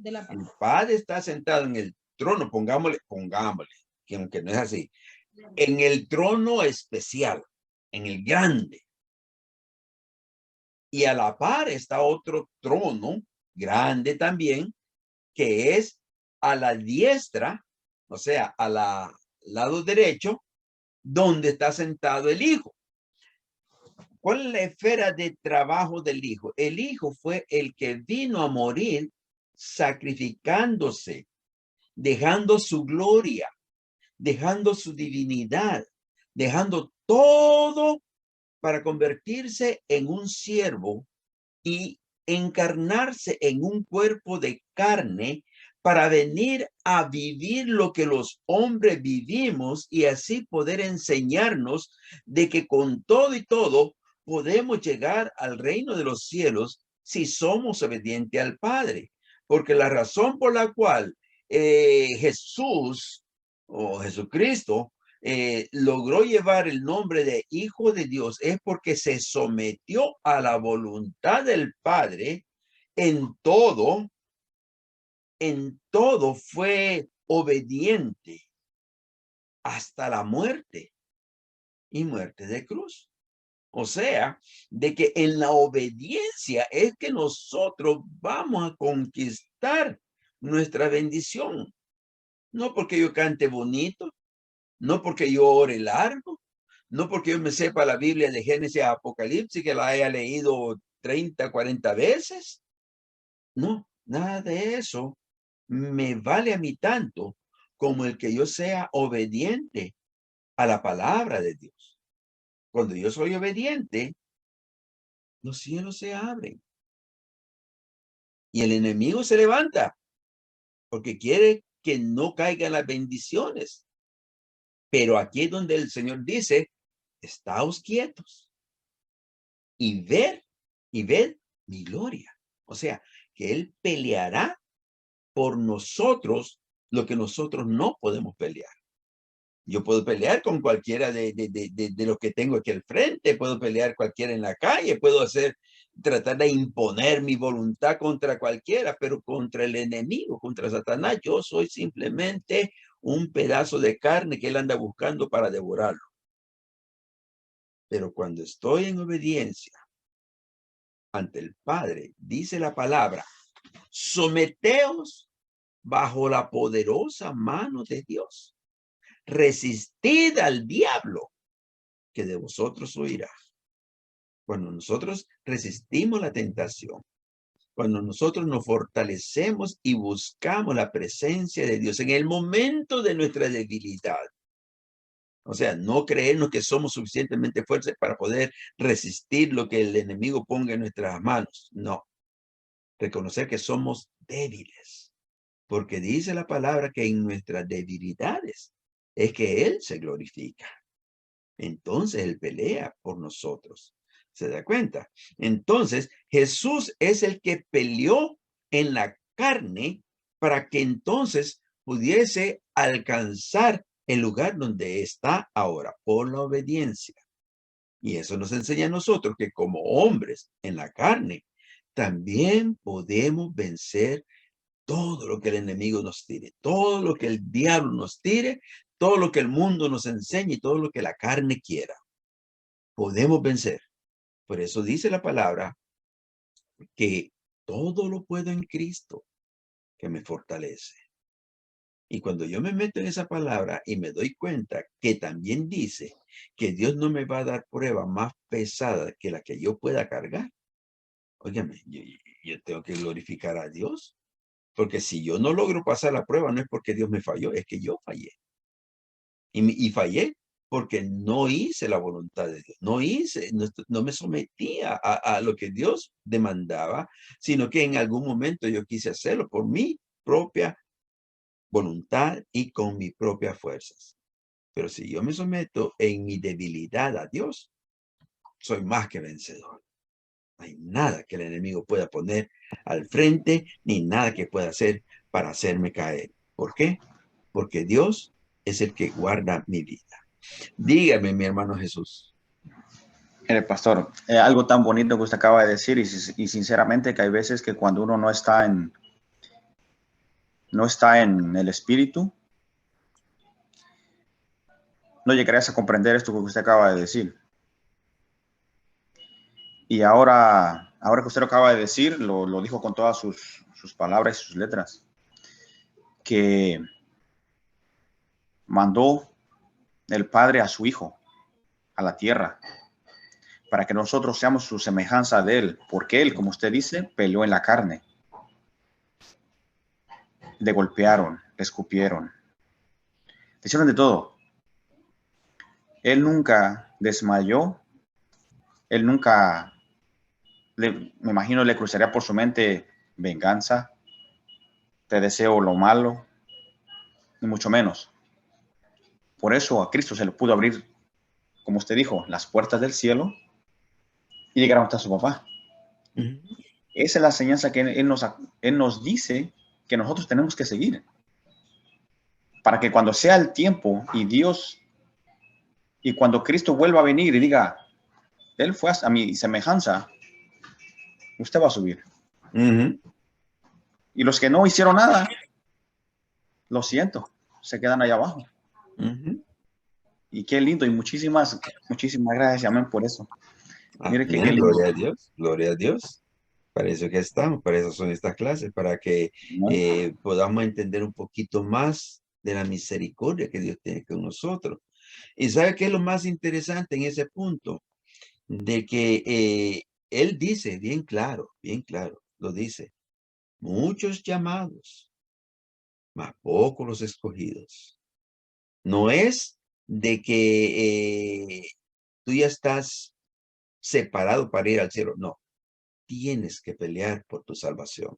El Padre está sentado en el trono, pongámosle, que aunque no es así, en el trono especial, en el grande. Y a la par está otro trono grande también, que es a la diestra, o sea, al lado derecho, donde está sentado el Hijo. ¿Cuál es la esfera de trabajo del Hijo? El Hijo fue el que vino a morir sacrificándose, dejando su gloria, dejando su divinidad, dejando todo para convertirse en un siervo y encarnarse en un cuerpo de carne para venir a vivir lo que los hombres vivimos y así poder enseñarnos de que con todo y todo podemos llegar al reino de los cielos si somos obedientes al Padre. Porque la razón por la cual Jesús o Jesucristo logró llevar el nombre de Hijo de Dios es porque se sometió a la voluntad del Padre en todo fue obediente hasta la muerte y muerte de cruz. O sea, de que en la obediencia es que nosotros vamos a conquistar nuestra bendición. No porque yo cante bonito, no porque yo ore largo, no porque yo me sepa la Biblia de Génesis a Apocalipsis, que la haya leído 30, 40 veces. No, nada de eso me vale a mí tanto como el que yo sea obediente a la palabra de Dios. Cuando yo soy obediente, los cielos se abren y el enemigo se levanta porque quiere que no caigan las bendiciones. Pero aquí es donde el Señor dice, estáos quietos y ved mi gloria. O sea, que Él peleará por nosotros lo que nosotros no podemos pelear. Yo puedo pelear con cualquiera de lo que tengo aquí al frente, puedo pelear cualquiera en la calle, puedo tratar de imponer mi voluntad contra cualquiera, pero contra el enemigo, contra Satanás, yo soy simplemente un pedazo de carne que él anda buscando para devorarlo. Pero cuando estoy en obediencia ante el Padre, dice la palabra, someteos bajo la poderosa mano de Dios. Resistid al diablo, que de vosotros huirá. Cuando nosotros resistimos la tentación, cuando nosotros nos fortalecemos y buscamos la presencia de Dios en el momento de nuestra debilidad, o sea, no creernos que somos suficientemente fuertes para poder resistir lo que el enemigo ponga en nuestras manos. No. Reconocer que somos débiles. Porque dice la palabra que en nuestras debilidades es que Él se glorifica. Entonces Él pelea por nosotros. ¿Se da cuenta? Entonces Jesús es el que peleó en la carne para que entonces pudiese alcanzar el lugar donde está ahora, por la obediencia. Y eso nos enseña a nosotros que como hombres en la carne, también podemos vencer todo lo que el enemigo nos tire, todo lo que el diablo nos tire, todo lo que el mundo nos enseñe y todo lo que la carne quiera. Podemos vencer. Por eso dice la palabra que todo lo puedo en Cristo que me fortalece. Y cuando yo me meto en esa palabra y me doy cuenta que también dice que Dios no me va a dar prueba más pesada que la que yo pueda cargar, óigame, yo tengo que glorificar a Dios. Porque si yo no logro pasar la prueba, no es porque Dios me falló, es que yo fallé. Y fallé porque no hice la voluntad de Dios. No me sometía a lo que Dios demandaba, sino que en algún momento yo quise hacerlo por mi propia voluntad y con mis propias fuerzas. Pero si yo me someto en mi debilidad a Dios, soy más que vencedor. No hay nada que el enemigo pueda poner al frente, ni nada que pueda hacer para hacerme caer. ¿Por qué? Porque Dios es el que guarda mi vida. Dígame, mi hermano Jesús. Pastor, algo tan bonito que usted acaba de decir y sinceramente que hay veces que cuando uno no está en el espíritu, no llegarías a comprender esto que usted acaba de decir. Y ahora que usted lo acaba de decir, lo dijo con todas sus palabras y sus letras, que mandó el Padre a su Hijo a la tierra para que nosotros seamos su semejanza de Él, porque Él, como usted dice, peleó en la carne. le golpearon, le escupieron, le hicieron de todo. Él nunca desmayó, él nunca, me imagino, le cruzaría por su mente venganza, te deseo lo malo, ni mucho menos. Por eso a Cristo se le pudo abrir, como usted dijo, las puertas del cielo y llegar hasta su papá. Ujú. Esa es la enseñanza que él nos dice que nosotros tenemos que seguir. Para que cuando sea el tiempo y cuando Cristo vuelva a venir y diga, Él fue a mi semejanza, usted va a subir. Ujú. Y los que no hicieron nada, lo siento, se quedan allá abajo. Ujú. Y qué lindo, y muchísimas gracias, amén, por eso. Mire qué Amén, lindo. gloria a Dios, gloria a Dios. Para eso que estamos, para eso son estas clases, para que ¿No? podamos entender un poquito más de la misericordia que Dios tiene con nosotros. Y ¿sabe qué es lo más interesante en ese punto? De que Él dice bien claro, lo dice, muchos llamados, mas pocos los escogidos. No es de que tú ya estás separado para ir al cielo, no. Tienes que pelear por tu salvación.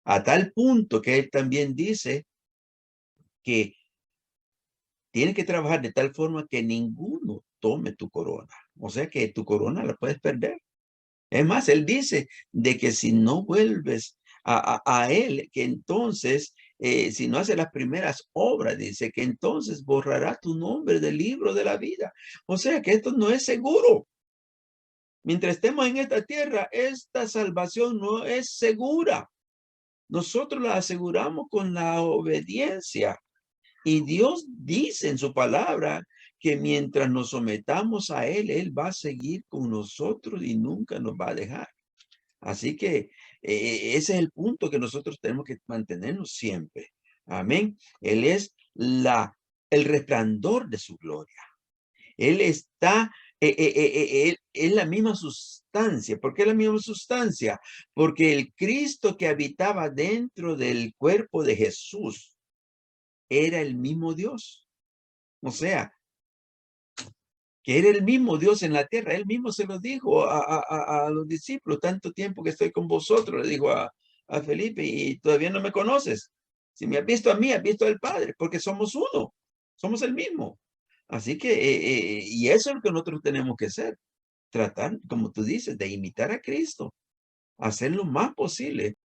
A tal punto que él también dice que tienes que trabajar de tal forma que ninguno tome tu corona. O sea que tu corona la puedes perder. Es más, él dice de que si no vuelves a él, que entonces, si no haces las primeras obras, dice que entonces borrará tu nombre del libro de la vida. O sea que esto no es seguro. Mientras estemos en esta tierra, esta salvación no es segura. Nosotros la aseguramos con la obediencia. Y Dios dice en su palabra que mientras nos sometamos a Él, Él va a seguir con nosotros y nunca nos va a dejar. Así que ese es el punto que nosotros tenemos que mantenernos siempre. Amén. Él es el resplandor de su gloria. Él está, él es la misma sustancia. ¿Por qué la misma sustancia? Porque el Cristo que habitaba dentro del cuerpo de Jesús era el mismo Dios. O sea, que era el mismo Dios en la tierra. Él mismo se lo dijo a los discípulos, tanto tiempo que estoy con vosotros, le dijo a Felipe, y todavía no me conoces. Si me has visto a mí, has visto al Padre, porque somos uno, somos el mismo. Así que, y eso es lo que nosotros tenemos que hacer, tratar, como tú dices, de imitar a Cristo, hacer lo más posible.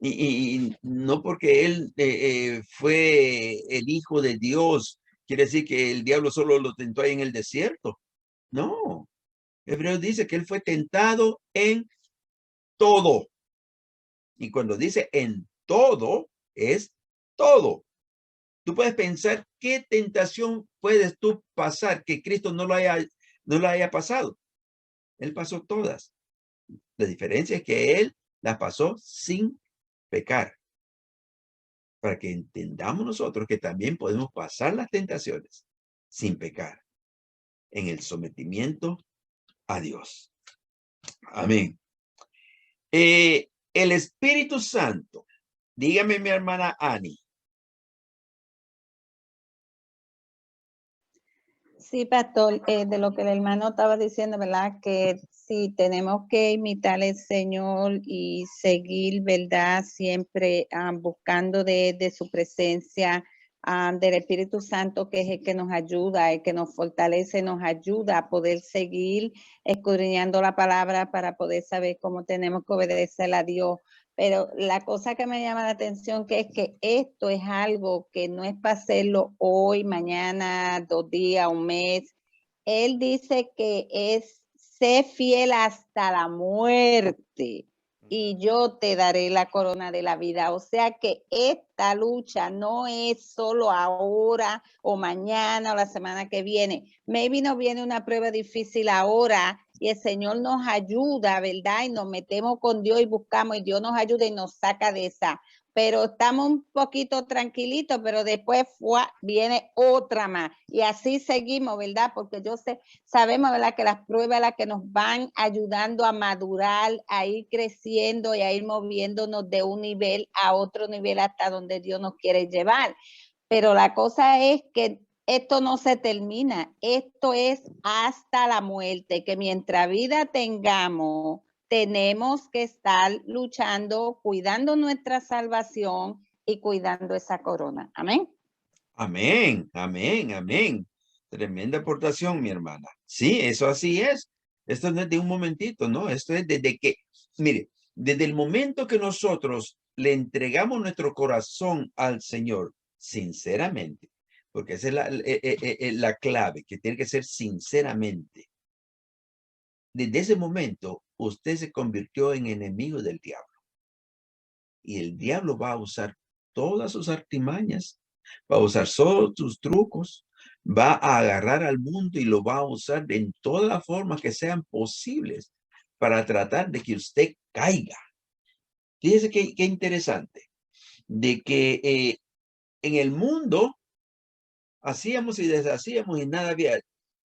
Y no porque él fue el hijo de Dios, quiere decir que el diablo solo lo tentó ahí en el desierto. No, Hebreos dice que él fue tentado en todo. Y cuando dice en todo, es todo. Tú puedes pensar qué tentación puedes tú pasar que Cristo no lo haya pasado. Él pasó todas. La diferencia es que él las pasó sin pecar. Para que entendamos nosotros que también podemos pasar las tentaciones sin pecar en el sometimiento a Dios. Amén. El Espíritu Santo, dígame mi hermana Ani. Sí, pastor, de lo que el hermano estaba diciendo, ¿verdad? Que sí, tenemos que imitar al Señor y seguir, ¿verdad? Siempre buscando de su presencia, del Espíritu Santo, que es el que nos ayuda, el que nos fortalece, nos ayuda a poder seguir escudriñando la palabra para poder saber cómo tenemos que obedecer a Dios. Pero la cosa que me llama la atención que es que esto es algo que no es para hacerlo hoy, mañana, 2 días, un mes. Él dice que es sé fiel hasta la muerte y yo te daré la corona de la vida. O sea que esta lucha no es solo ahora o mañana o la semana que viene. Maybe no viene una prueba difícil ahora y el Señor nos ayuda, ¿verdad? Y nos metemos con Dios y buscamos y Dios nos ayuda y nos saca de esa. Pero estamos un poquito tranquilitos, pero después viene otra más. Y así seguimos, ¿verdad? Porque sabemos, ¿verdad? Que las pruebas las que nos van ayudando a madurar, a ir creciendo y a ir moviéndonos de un nivel a otro nivel hasta donde Dios nos quiere llevar. Pero la cosa es que esto no se termina, esto es hasta la muerte, que mientras vida tengamos, tenemos que estar luchando, cuidando nuestra salvación y cuidando esa corona. Amén. Amén, amén, amén. Tremenda aportación, mi hermana. Sí, eso así es. Esto no es de un momentito, ¿no? Esto es desde que, mire, desde el momento que nosotros le entregamos nuestro corazón al Señor, sinceramente, porque esa es la clave, que tiene que ser sinceramente. Desde ese momento, usted se convirtió en enemigo del diablo. Y el diablo va a usar todas sus artimañas, va a usar todos sus trucos, va a agarrar al mundo y lo va a usar en todas las formas que sean posibles para tratar de que usted caiga. Fíjese qué interesante, de que en el mundo hacíamos y deshacíamos y nada había.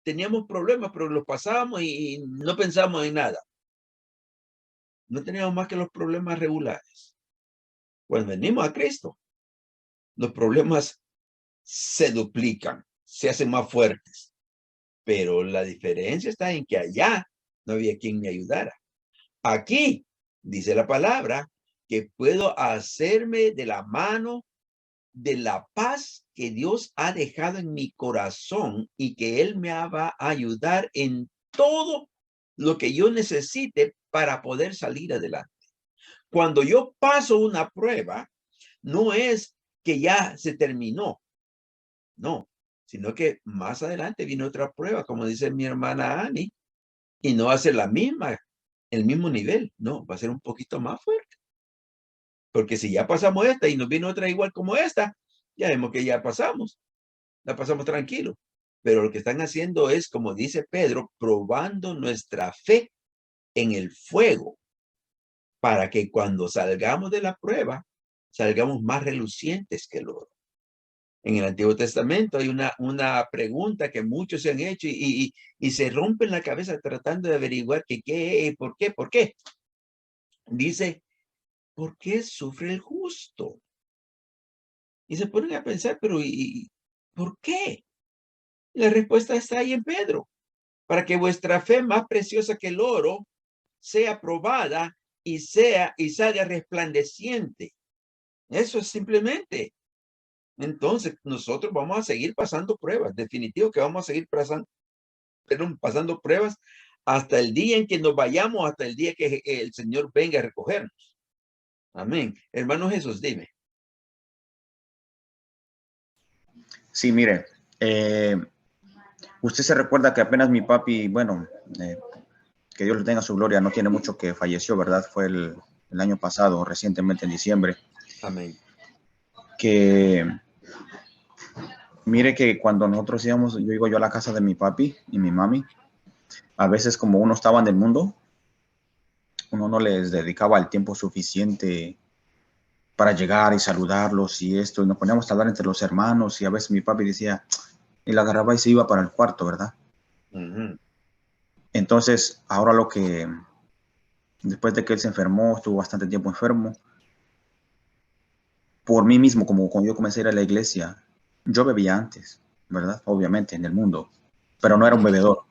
Teníamos problemas, pero los pasábamos y no pensábamos en nada. No teníamos más que los problemas regulares. Cuando venimos a Cristo, los problemas se duplican, se hacen más fuertes. Pero la diferencia está en que allá no había quien me ayudara. Aquí dice la palabra que puedo hacerme de la mano de la paz que Dios ha dejado en mi corazón y que Él me va a ayudar en todo lo que yo necesite para poder salir adelante. Cuando yo paso una prueba, no es que ya se terminó, no, sino que más adelante viene otra prueba, como dice mi hermana Annie, y no va a ser la misma, el mismo nivel, no, va a ser un poquito más fuerte. Porque si ya pasamos esta y nos viene otra igual como esta, ya vemos que ya pasamos, la pasamos tranquilo. Pero lo que están haciendo es, como dice Pedro, probando nuestra fe en el fuego, para que cuando salgamos de la prueba, salgamos más relucientes que el oro. En el Antiguo Testamento hay una pregunta que muchos se han hecho y se rompen la cabeza tratando de averiguar qué, por qué. Dice, ¿por qué sufre el justo? Y se ponen a pensar, pero ¿y por qué? Y la respuesta está ahí en Pedro. Para que vuestra fe, más preciosa que el oro, sea probada y salga resplandeciente. Eso es simplemente. Entonces, nosotros vamos a seguir pasando pruebas. Definitivo que vamos a seguir pasando pruebas hasta el día en que nos vayamos, hasta el día que el Señor venga a recogernos. Amén. Hermano Jesús, dime. Sí, mire, usted se recuerda que apenas mi papi, bueno, que Dios le tenga su gloria, no tiene mucho que falleció, ¿verdad? Fue el año pasado, recientemente en diciembre. Amén. Que mire que cuando nosotros íbamos, yo iba a la casa de mi papi y mi mami, a veces como uno estaba en el mundo, uno no les dedicaba el tiempo suficiente para llegar y saludarlos y esto, y nos poníamos a hablar entre los hermanos y a veces mi papi decía, y la agarraba y se iba para el cuarto, ¿verdad? Uh-huh. Entonces, ahora después de que él se enfermó, estuvo bastante tiempo enfermo, por mí mismo, como cuando yo comencé a ir a la iglesia, yo bebía antes, ¿verdad? Obviamente, en el mundo, pero no era un bebedor,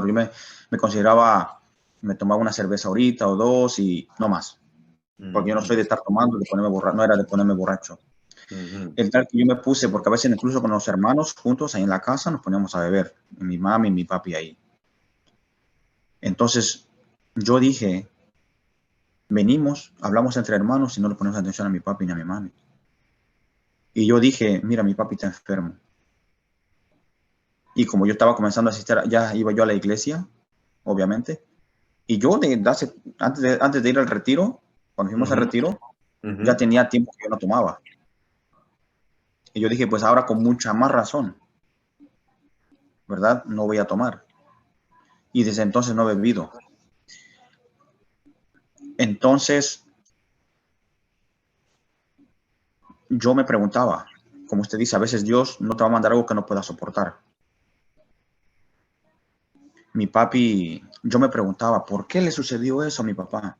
yo me consideraba, me tomaba una cerveza ahorita o dos y no más, porque yo no soy de estar tomando, no era de ponerme borracho. Uh-huh. El tal que yo me puse, porque a veces incluso con los hermanos juntos ahí en la casa nos poníamos a beber, mi mami y mi papi ahí. Entonces yo dije, venimos, hablamos entre hermanos y no le ponemos atención a mi papi ni a mi mami. Y yo dije, mira, mi papi está enfermo. Y como yo estaba comenzando a asistir, ya iba yo a la iglesia, obviamente. Y yo antes de ir al retiro, cuando fuimos al retiro, ya tenía tiempo que yo no tomaba. Y yo dije, pues ahora con mucha más razón, ¿verdad? No voy a tomar. y desde entonces no he bebido. Entonces, yo me preguntaba, como usted dice, a veces Dios no te va a mandar algo que no puedas soportar. Mi papi, yo me preguntaba, ¿por qué le sucedió eso a mi papá?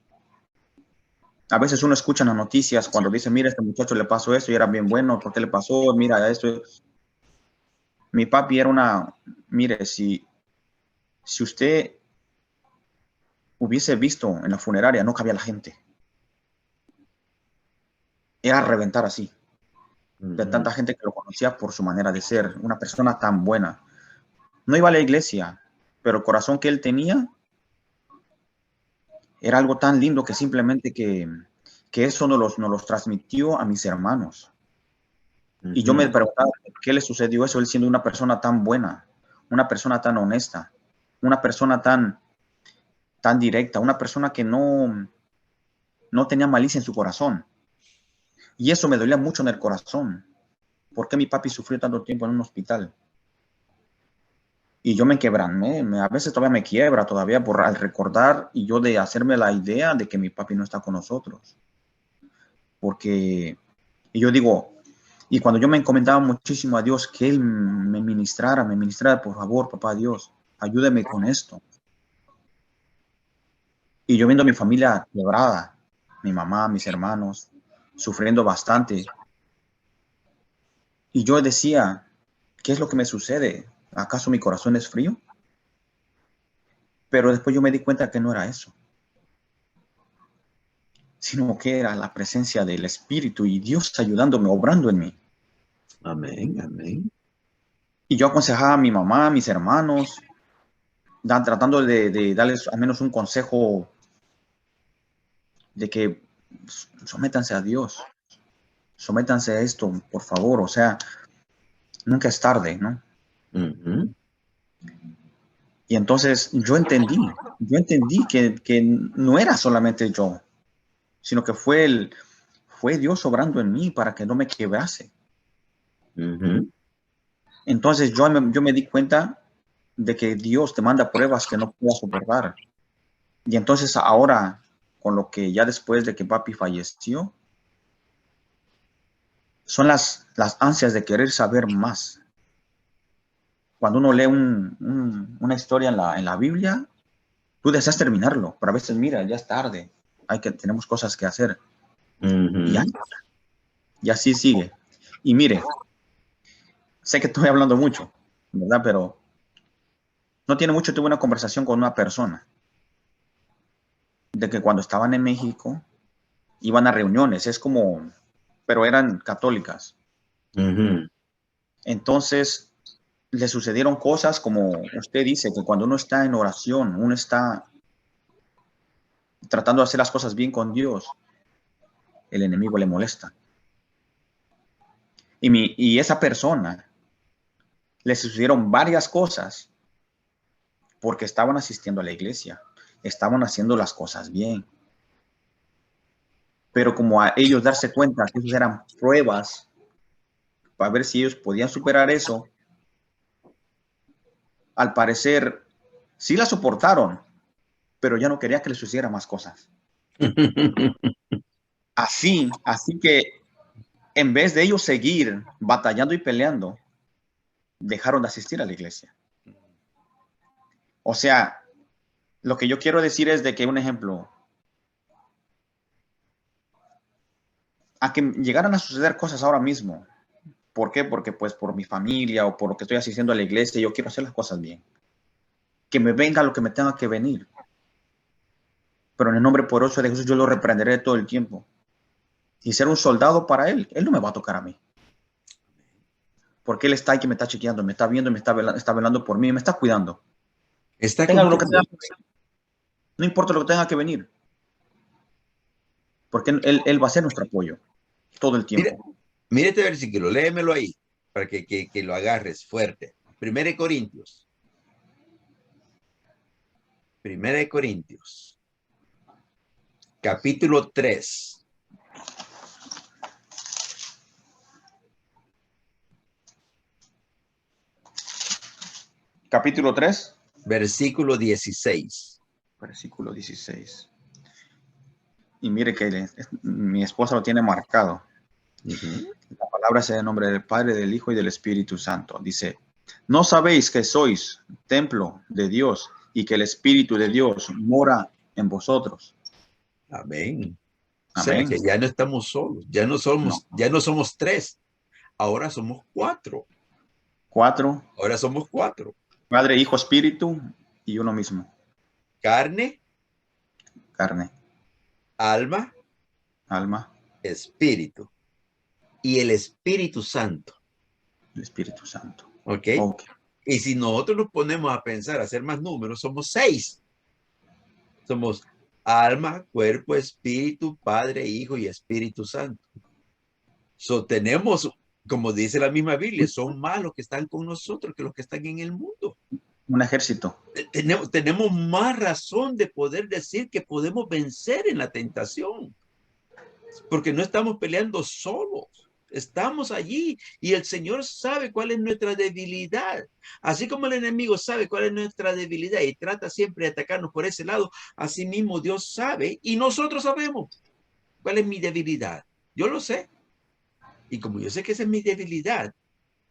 A veces uno escucha en las noticias cuando dice, mira, este muchacho le pasó esto y era bien bueno, ¿por qué le pasó? Mira esto. Mi papi era mire, si usted hubiese visto en la funeraria, no cabía la gente. Era a reventar así, de tanta gente que lo conocía por su manera de ser, una persona tan buena. No iba a la iglesia, pero el corazón que él tenía era algo tan lindo que simplemente que eso nos los transmitió a mis hermanos. Y yo me preguntaba, ¿por qué le sucedió eso? Él siendo una persona tan buena, una persona tan honesta, una persona tan directa, una persona que no tenía malicia en su corazón. Y eso me dolía mucho en el corazón. ¿Por qué mi papi sufrió tanto tiempo en un hospital? Y yo me quebrané, a veces todavía me quiebra todavía al recordar y yo de hacerme la idea de que mi papi no está con nosotros. Porque, y yo digo, y cuando yo me encomendaba muchísimo a Dios, que Él me ministrara, por favor, papá Dios, ayúdeme con esto. Y yo viendo a mi familia quebrada, mi mamá, mis hermanos, sufriendo bastante. Y yo decía, ¿qué es lo que me sucede? ¿Acaso mi corazón es frío? Pero después yo me di cuenta que no era eso, sino que era la presencia del Espíritu y Dios ayudándome, obrando en mí. Amén, amén. Y yo aconsejaba a mi mamá, a mis hermanos, tratando de darles al menos un consejo de que sométanse a Dios, sométanse a esto, por favor, o sea, nunca es tarde, ¿no? Y entonces yo entendí que no era solamente yo, sino que fue Dios obrando en mí para que no me quebrase. Entonces yo me di cuenta de que Dios te manda pruebas que no puedas soportar. Y entonces ahora, con lo que ya después de que papi falleció, son las ansias de querer saber más. Cuando uno lee una historia en la Biblia, tú deseas terminarlo, pero a veces, mira, ya es tarde, tenemos cosas que hacer. Y así sigue. Y mire, sé que estoy hablando mucho, ¿verdad? Pero no tiene mucho, tuve una conversación con una persona de que cuando estaban en México, iban a reuniones, pero eran católicas. Entonces, le sucedieron cosas como usted dice, que cuando uno está en oración, uno está tratando de hacer las cosas bien con Dios, el enemigo le molesta. Y esa persona le sucedieron varias cosas porque estaban asistiendo a la iglesia, estaban haciendo las cosas bien. Pero como a ellos darse cuenta que esas eran pruebas para ver si ellos podían superar eso, al parecer sí la soportaron, pero ya no quería que les sucediera más cosas. Así que en vez de ellos seguir batallando y peleando, dejaron de asistir a la iglesia. O sea, lo que yo quiero decir es de que, un ejemplo, a que llegaran a suceder cosas ahora mismo. ¿Por qué? Porque pues por mi familia o por lo que estoy asistiendo a la iglesia, yo quiero hacer las cosas bien. Que me venga lo que me tenga que venir. Pero en el nombre poderoso de Jesús yo lo reprenderé todo el tiempo. Y ser un soldado para Él no me va a tocar a mí. Porque Él está ahí que me está chequeando, me está viendo, me está velando por mí, me está cuidando. Tenga lo que tenga que venir. No importa lo que tenga que venir. Porque Él va a ser nuestro apoyo todo el tiempo. Mire este versículo, léemelo ahí, para que lo agarres fuerte. 1 Corintios. 1 Corintios. Capítulo 3. Capítulo 3. Versículo 16. Versículo 16. Y mire que mi esposa lo tiene marcado. Ujú. La palabra sea en nombre del Padre, del Hijo y del Espíritu Santo. Dice, ¿no sabéis que sois templo de Dios y que el Espíritu de Dios mora en vosotros? Amén. O sea, Amén. que ya no estamos solos, ya no somos 3, ahora somos 4. 4, Ahora somos 4. Padre, Hijo, Espíritu y uno mismo. Carne, Carne, alma, alma, espíritu. Y el Espíritu Santo. el Espíritu Santo. ¿Ok? Ok. Y si nosotros nos ponemos a pensar, a hacer más números, somos 6. Somos alma, cuerpo, espíritu, Padre, Hijo y Espíritu Santo. Tenemos, como dice la misma Biblia, son más los que están con nosotros que los que están en el mundo. Un ejército. Tenemos más razón de poder decir que podemos vencer en la tentación. Porque no estamos peleando solos. Estamos allí y el Señor sabe cuál es nuestra debilidad. Así como el enemigo sabe cuál es nuestra debilidad y trata siempre de atacarnos por ese lado, así mismo Dios sabe y nosotros sabemos cuál es mi debilidad. Yo lo sé. Y como yo sé que esa es mi debilidad,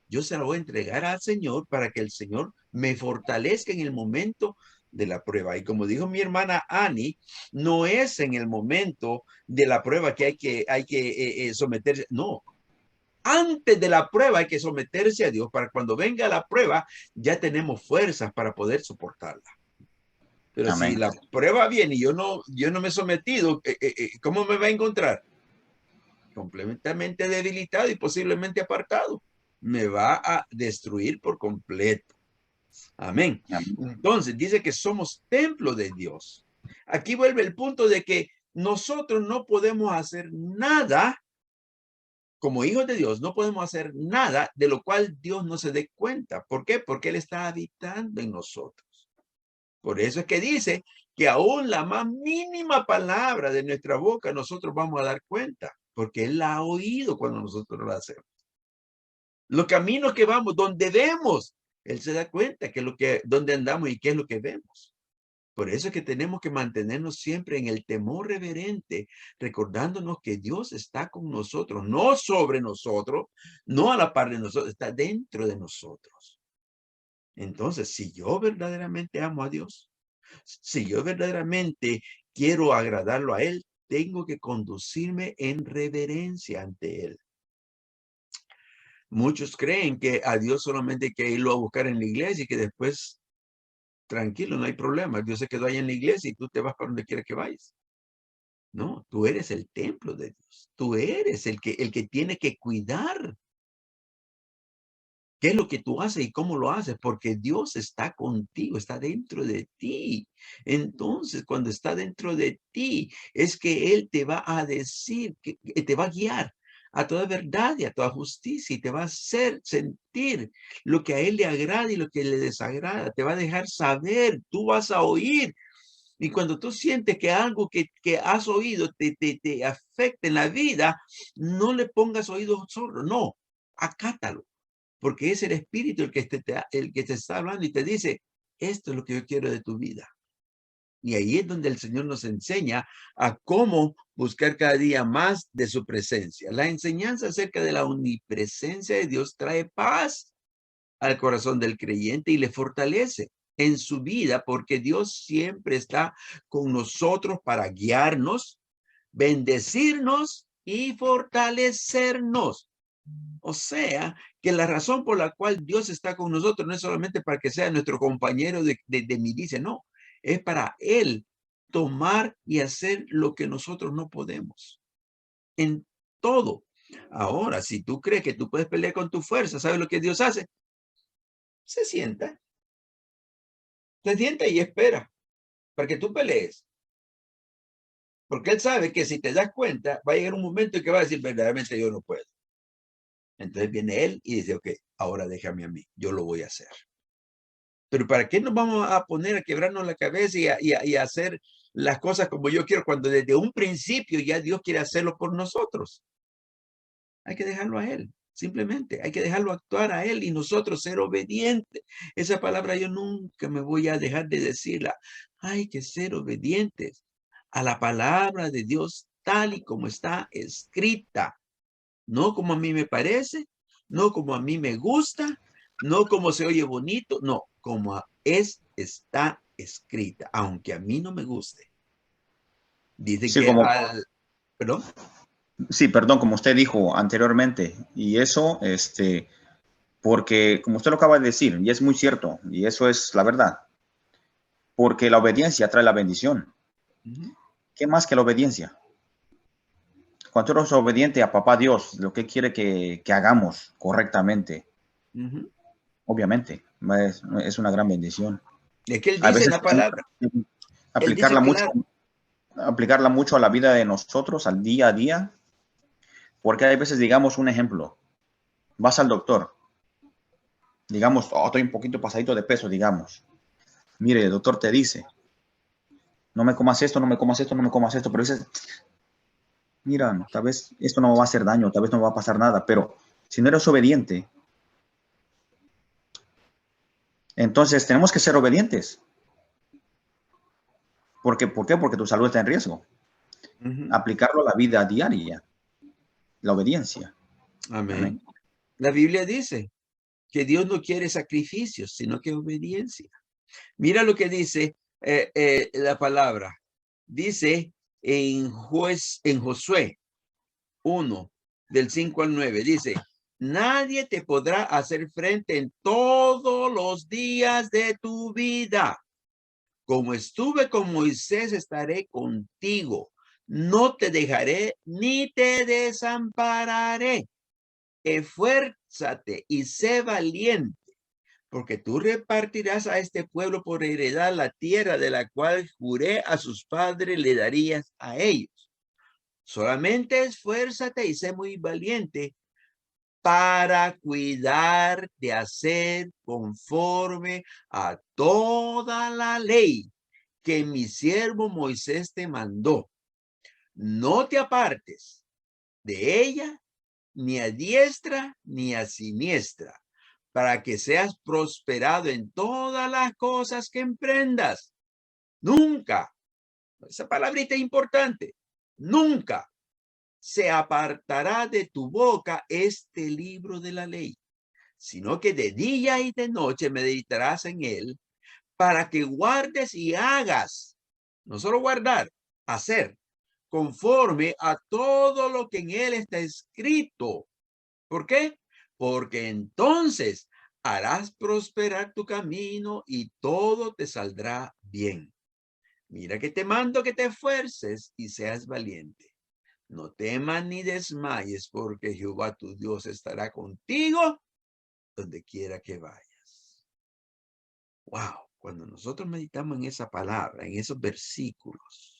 yo se la voy a entregar al Señor para que el Señor me fortalezca en el momento de la prueba. Y como dijo mi hermana Annie, no es en el momento de la prueba que hay que someterse. No, antes de la prueba hay que someterse a Dios para cuando venga la prueba ya tenemos fuerzas para poder soportarla. Pero Amén. si la prueba viene y yo no me he sometido, ¿cómo me va a encontrar? Completamente debilitado y posiblemente apartado. Me va a destruir por completo. Amén. Amén. Entonces dice que somos templo de Dios. Aquí vuelve el punto de que nosotros no podemos hacer nada como hijos de Dios, no podemos hacer nada de lo cual Dios no se dé cuenta. ¿Por qué? Porque Él está habitando en nosotros. Por eso es que dice que aún la más mínima palabra de nuestra boca nosotros vamos a dar cuenta, porque Él la ha oído cuando nosotros la hacemos. Los caminos que vamos, donde vemos, Él se da cuenta que dónde andamos y qué es lo que vemos. Por eso es que tenemos que mantenernos siempre en el temor reverente, recordándonos que Dios está con nosotros, no sobre nosotros, no a la par de nosotros, está dentro de nosotros. Entonces, si yo verdaderamente amo a Dios, si yo verdaderamente quiero agradarlo a Él, tengo que conducirme en reverencia ante Él. Muchos creen que a Dios solamente hay que irlo a buscar en la iglesia y que después, tranquilo, no hay problema. Dios se quedó ahí en la iglesia y tú te vas para donde quiera que vayas. No, tú eres el templo de Dios. Tú eres el que tiene que cuidar qué es lo que tú haces y cómo lo haces, porque Dios está contigo, está dentro de ti. Entonces, cuando está dentro de ti, es que Él te va a decir, que te va a guiar a toda verdad y a toda justicia y te va a hacer sentir lo que a Él le agrada y lo que le desagrada. Te va a dejar saber, tú vas a oír. Y cuando tú sientes que algo que has oído te afecta en la vida, no le pongas oídos sordos, no, acátalo. Porque es el Espíritu el que te está hablando y te dice, esto es lo que yo quiero de tu vida. Y ahí es donde el Señor nos enseña a cómo buscar cada día más de su presencia. La enseñanza acerca de la omnipresencia de Dios trae paz al corazón del creyente y le fortalece en su vida porque Dios siempre está con nosotros para guiarnos, bendecirnos y fortalecernos. O sea, que la razón por la cual Dios está con nosotros no es solamente para que sea nuestro compañero de milicia, no, es para Él tomar y hacer lo que nosotros no podemos. En todo. Ahora, si tú crees que tú puedes pelear con tu fuerza, ¿sabes lo que Dios hace? Se sienta y espera para que tú pelees. Porque Él sabe que si te das cuenta, va a llegar un momento en que va a decir, verdaderamente yo no puedo. Entonces viene Él y dice, ok, ahora déjame a mí, yo lo voy a hacer. Pero ¿para qué nos vamos a poner a quebrarnos la cabeza y a hacer las cosas como yo quiero cuando desde un principio ya Dios quiere hacerlo por nosotros? Hay que dejarlo a Él. Simplemente hay que dejarlo actuar a él y nosotros ser obedientes. Esa palabra yo nunca me voy a dejar de decirla. Hay que ser obedientes a la palabra de Dios tal y como está escrita. No como a mí me parece, no como a mí me gusta, no como se oye bonito, no, como está escrita, aunque a mí no me guste. Dice Sí, que como, perdón. sí, perdón, como usted dijo anteriormente. Y eso, porque como usted lo acaba de decir, y es muy cierto, y eso es la verdad, porque la obediencia trae la bendición. ¿Qué más que la obediencia? Cuando eres obediente a papá Dios, lo que quiere que hagamos correctamente, obviamente, es una gran bendición. Es que él A dice en veces la palabra, él dice claro. aplicarla mucho a la vida de nosotros, al día a día, porque hay veces, digamos, un ejemplo, vas al doctor, digamos, estoy un poquito pasadito de peso, digamos, mire, el doctor te dice, no me comas esto, no me comas esto, no me comas esto, pero dices, mira, tal vez esto no me va a hacer daño, tal vez no me va a pasar nada, pero si no eres obediente, entonces tenemos que ser obedientes. ¿Por qué? Porque tu salud está en riesgo. Aplicarlo a la vida diaria, la obediencia. Amén. La Biblia dice que Dios no quiere sacrificios, sino que obediencia. Mira lo que dice la palabra. Dice en Josué 1, del 5 al 9, dice, nadie te podrá hacer frente en todos los días de tu vida. Como estuve con Moisés, estaré contigo. No te dejaré ni te desampararé. Esfuérzate y sé valiente, porque tú repartirás a este pueblo por heredad la tierra de la cual juré a sus padres le darías a ellos. Solamente esfuérzate y sé muy valiente para cuidar de hacer conforme a toda la ley que mi siervo Moisés te mandó. No te apartes de ella ni a diestra ni a siniestra, para que seas prosperado en todas las cosas que emprendas. Nunca, esa palabrita es importante, nunca se apartará de tu boca este libro de la ley, sino que de día y de noche meditarás en él, para que guardes y hagas, no solo guardar, hacer, conforme a todo lo que en él está escrito. ¿Por qué? Porque entonces harás prosperar tu camino y todo te saldrá bien. Mira que te mando que te esfuerces y seas valiente. No temas ni desmayes, porque Jehová tu Dios estará contigo donde quiera que vayas. Wow, cuando nosotros meditamos en esa palabra, en esos versículos,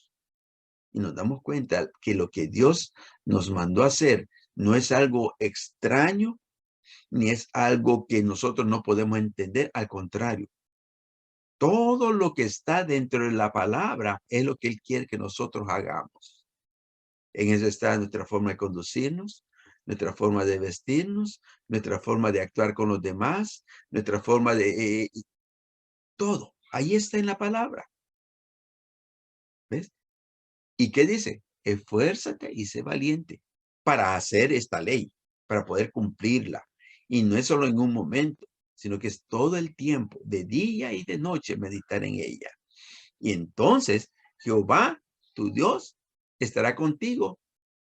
y nos damos cuenta que lo que Dios nos mandó a hacer no es algo extraño, ni es algo que nosotros no podemos entender, al contrario. Todo lo que está dentro de la palabra es lo que Él quiere que nosotros hagamos. En eso está nuestra forma de conducirnos, nuestra forma de vestirnos, nuestra forma de actuar con los demás, nuestra forma de... todo. Ahí está en la palabra. ¿Ves? ¿Y qué dice? Esfuérzate y sé valiente para hacer esta ley, para poder cumplirla. Y no es solo en un momento, sino que es todo el tiempo, de día y de noche, meditar en ella. Y entonces Jehová, tu Dios, estará contigo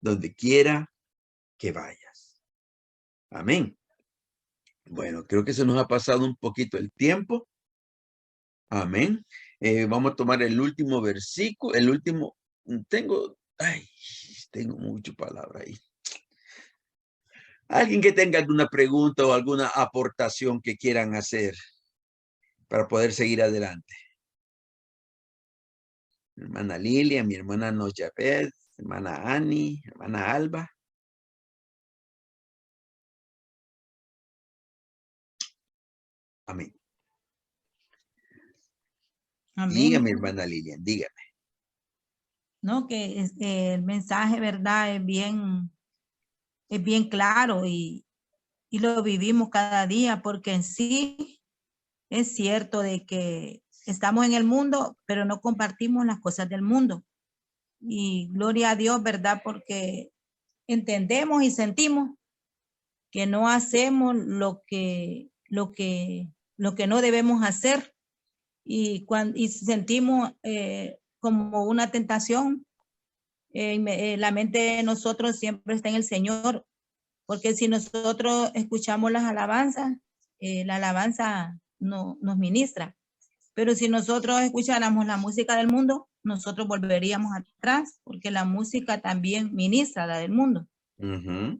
donde quiera que vayas. Amén. Bueno, creo que se nos ha pasado un poquito el tiempo. Amén. Vamos a tomar el último versículo, el último, tengo mucha palabra ahí. Alguien que tenga alguna pregunta o alguna aportación que quieran hacer para poder seguir adelante. Mi hermana Lilia, mi hermana Noyabed, hermana Ani, hermana Alba. Amén. Amén. Dígame, hermana Lilian, dígame. No, que el mensaje, ¿verdad? Es bien claro y lo vivimos cada día, porque en sí es cierto de que estamos en el mundo, pero no compartimos las cosas del mundo. Y gloria a Dios, ¿verdad? Porque entendemos y sentimos que no hacemos lo que no debemos hacer, y sentimos como una tentación. La mente de nosotros siempre está en el Señor, porque si nosotros escuchamos las alabanzas, la alabanza no, nos ministra. Pero si nosotros escucháramos la música del mundo, nosotros volveríamos atrás, porque la música también ministra la del mundo.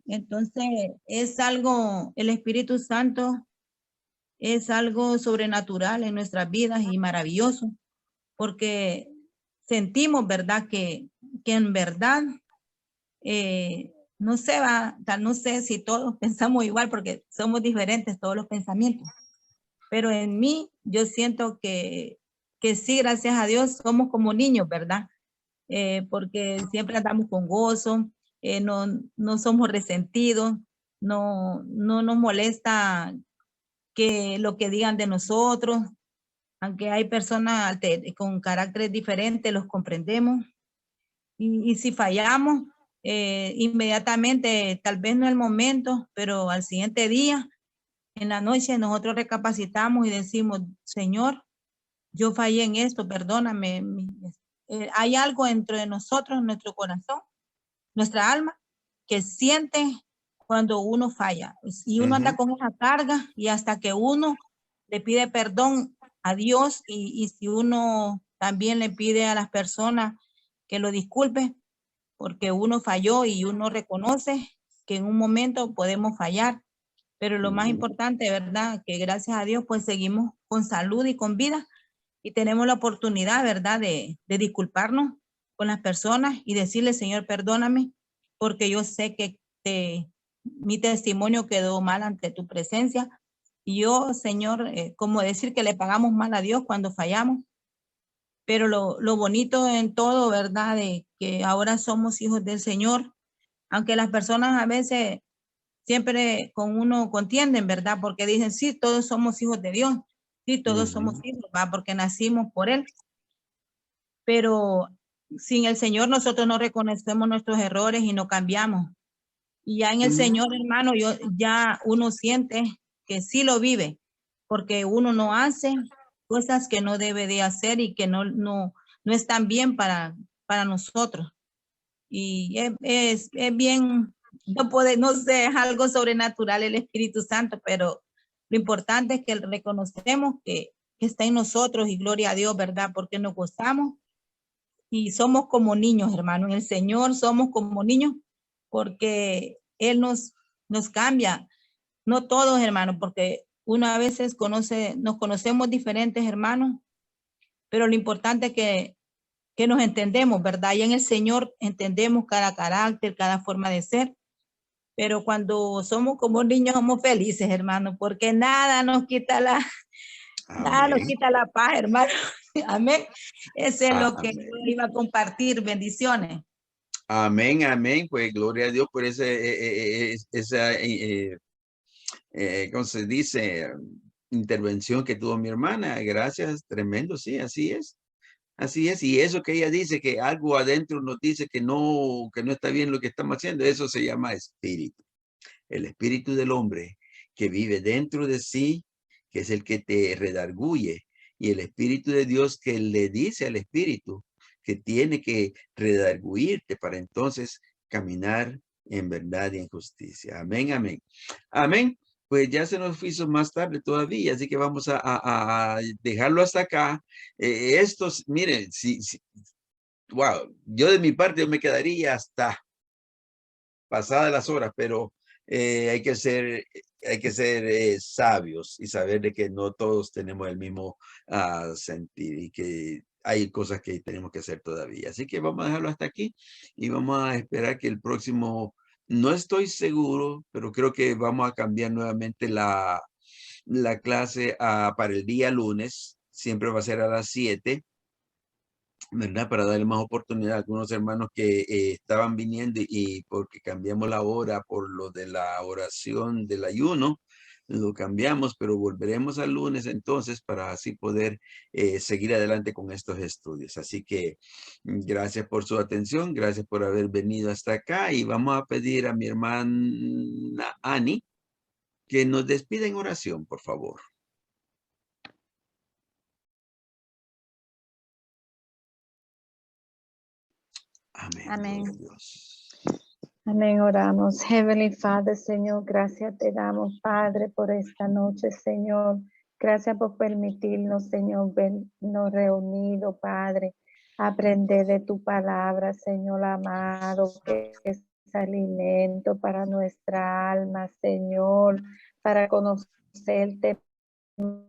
Entonces, es algo, el Espíritu Santo es algo sobrenatural en nuestras vidas y maravilloso, porque sentimos, ¿verdad? Que en verdad, no sé, no sé si todos pensamos igual, porque somos diferentes todos los pensamientos, pero en mí yo siento que sí, gracias a Dios, somos como niños, ¿verdad? Porque siempre andamos con gozo, no somos resentidos, no nos molesta que lo que digan de nosotros, aunque hay personas con caracteres diferentes, los comprendemos. Y si fallamos, inmediatamente, tal vez no el momento, pero al siguiente día, en la noche, nosotros recapacitamos y decimos, Señor, yo fallé en esto, perdóname. Hay algo dentro de nosotros, nuestro corazón, nuestra alma, que siente cuando uno falla. Y uno anda con esa carga, y hasta que uno le pide perdón a Dios, y si uno también le pide a las personas que lo disculpe, porque uno falló, y uno reconoce que en un momento podemos fallar, pero lo más importante, ¿verdad? Que gracias a Dios pues seguimos con salud y con vida, y tenemos la oportunidad, ¿verdad? De disculparnos con las personas y decirle, Señor, perdóname, porque yo sé que mi testimonio quedó mal ante tu presencia. Y yo, Señor, como decir que le pagamos mal a Dios cuando fallamos, pero lo bonito en todo, ¿verdad? De que ahora somos hijos del Señor, aunque las personas a veces siempre con uno contienden, ¿verdad? Porque dicen, sí, todos somos hijos de Dios, sí, todos somos hijos, ¿va? Porque nacimos por Él. Pero sin el Señor nosotros no reconocemos nuestros errores y no cambiamos. Y ya en el Señor, hermano, ya uno siente que sí lo vive, porque uno no hace cosas que no debe de hacer y que no están bien para nosotros. Y es bien, no sé, es algo sobrenatural el Espíritu Santo, pero lo importante es que reconocemos que está en nosotros, y gloria a Dios, ¿verdad? Porque nos gozamos y somos como niños, hermano. En el Señor somos como niños, porque Él nos cambia. No todos, hermanos, porque uno a veces nos conocemos diferentes, hermanos, pero lo importante es que nos entendemos, ¿verdad? Y en el Señor entendemos cada carácter, cada forma de ser. Pero cuando somos como niños, somos felices, hermano, porque nada nos quita nada nos quita la paz, hermano. Amén. Eso es lo que yo iba a compartir. Bendiciones. Amén, amén. Pues gloria a Dios por esa, ¿cómo se dice? Intervención que tuvo mi hermana. Gracias, tremendo, sí, así es. Así es, y eso que ella dice, que algo adentro nos dice que no está bien lo que estamos haciendo, eso se llama espíritu. El espíritu del hombre que vive dentro de sí, que es el que te redarguye, y el espíritu de Dios que le dice al espíritu que tiene que redarguirte para entonces caminar en verdad y en justicia. Amén, amén. Amén. Pues ya se nos hizo más tarde todavía, así que vamos a dejarlo hasta acá. Miren, wow, yo de mi parte yo me quedaría hasta pasadas las horas, pero hay que ser sabios y saber de que no todos tenemos el mismo sentir, y que hay cosas que tenemos que hacer todavía. Así que vamos a dejarlo hasta aquí y vamos a esperar que el próximo, no estoy seguro, pero creo que vamos a cambiar nuevamente la clase para el día lunes. Siempre va a ser a las 7. ¿verdad? Para darle más oportunidad a algunos hermanos que estaban viniendo y porque cambiamos la hora por lo de la oración del ayuno, lo cambiamos, pero volveremos al lunes entonces para así poder seguir adelante con estos estudios. Así que gracias por su atención, gracias por haber venido hasta acá y vamos a pedir a mi hermana Ani que nos despida en oración, por favor. Amén. Amén. Gloria a Dios. Amén, oramos. Heavenly Father, Señor, gracias te damos, Padre, por esta noche, Señor. Gracias por permitirnos, Señor, vernos reunidos, Padre, aprender de tu palabra, Señor amado, que es alimento para nuestra alma, Señor, para conocerte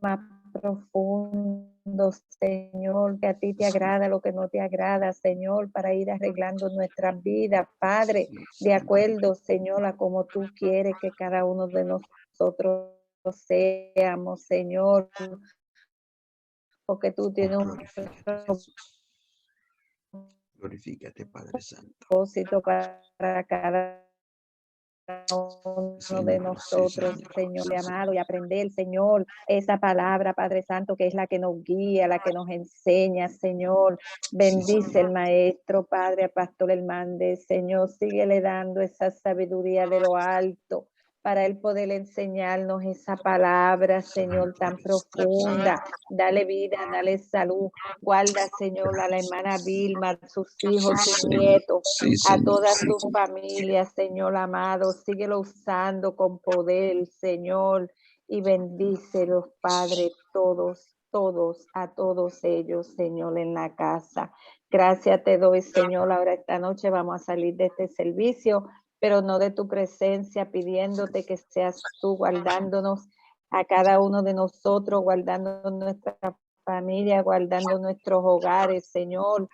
más profundo, Señor, que a ti te agrada lo que no te agrada, Señor, para ir arreglando nuestras vidas, Padre, de acuerdo, Señor, a como tú quieres que cada uno de nosotros seamos, Señor, porque tú tienes un Glorifícate, Padre Santo. propósito para cada uno de nosotros, Señor amado, y aprender, Señor, esa palabra, Padre Santo, que es la que nos guía, la que nos enseña, Señor. Bendice el maestro, Padre, Pastor Hernández, Señor, síguele dando esa sabiduría de lo alto para él poder enseñarnos esa palabra, Señor, tan profunda. Dale vida, dale salud. Guarda, Señor, a la hermana Vilma, sus hijos, sus nietos, a todas sus familias, Señor amado. Síguelo usando con poder, Señor, y bendícelos, Padre, a todos ellos, Señor, en la casa. Gracias te doy, Señor. Ahora esta noche vamos a salir de este servicio, pero no de tu presencia, pidiéndote que seas tú guardándonos a cada uno de nosotros, guardando nuestra familia, guardando nuestros hogares, Señor.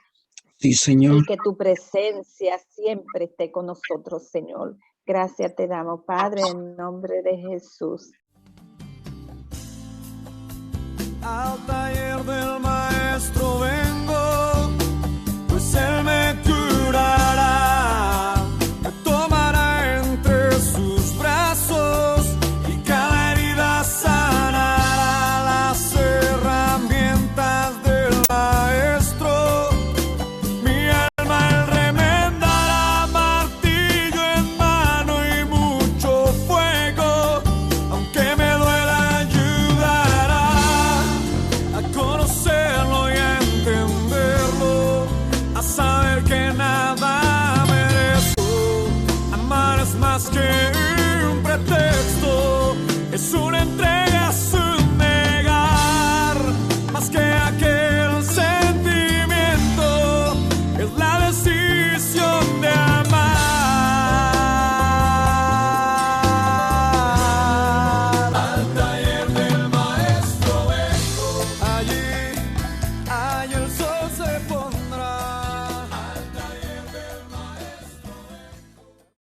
Sí, Señor. Y que tu presencia siempre esté con nosotros, Señor. Gracias te damos, Padre, en nombre de Jesús. Al taller del maestro ven.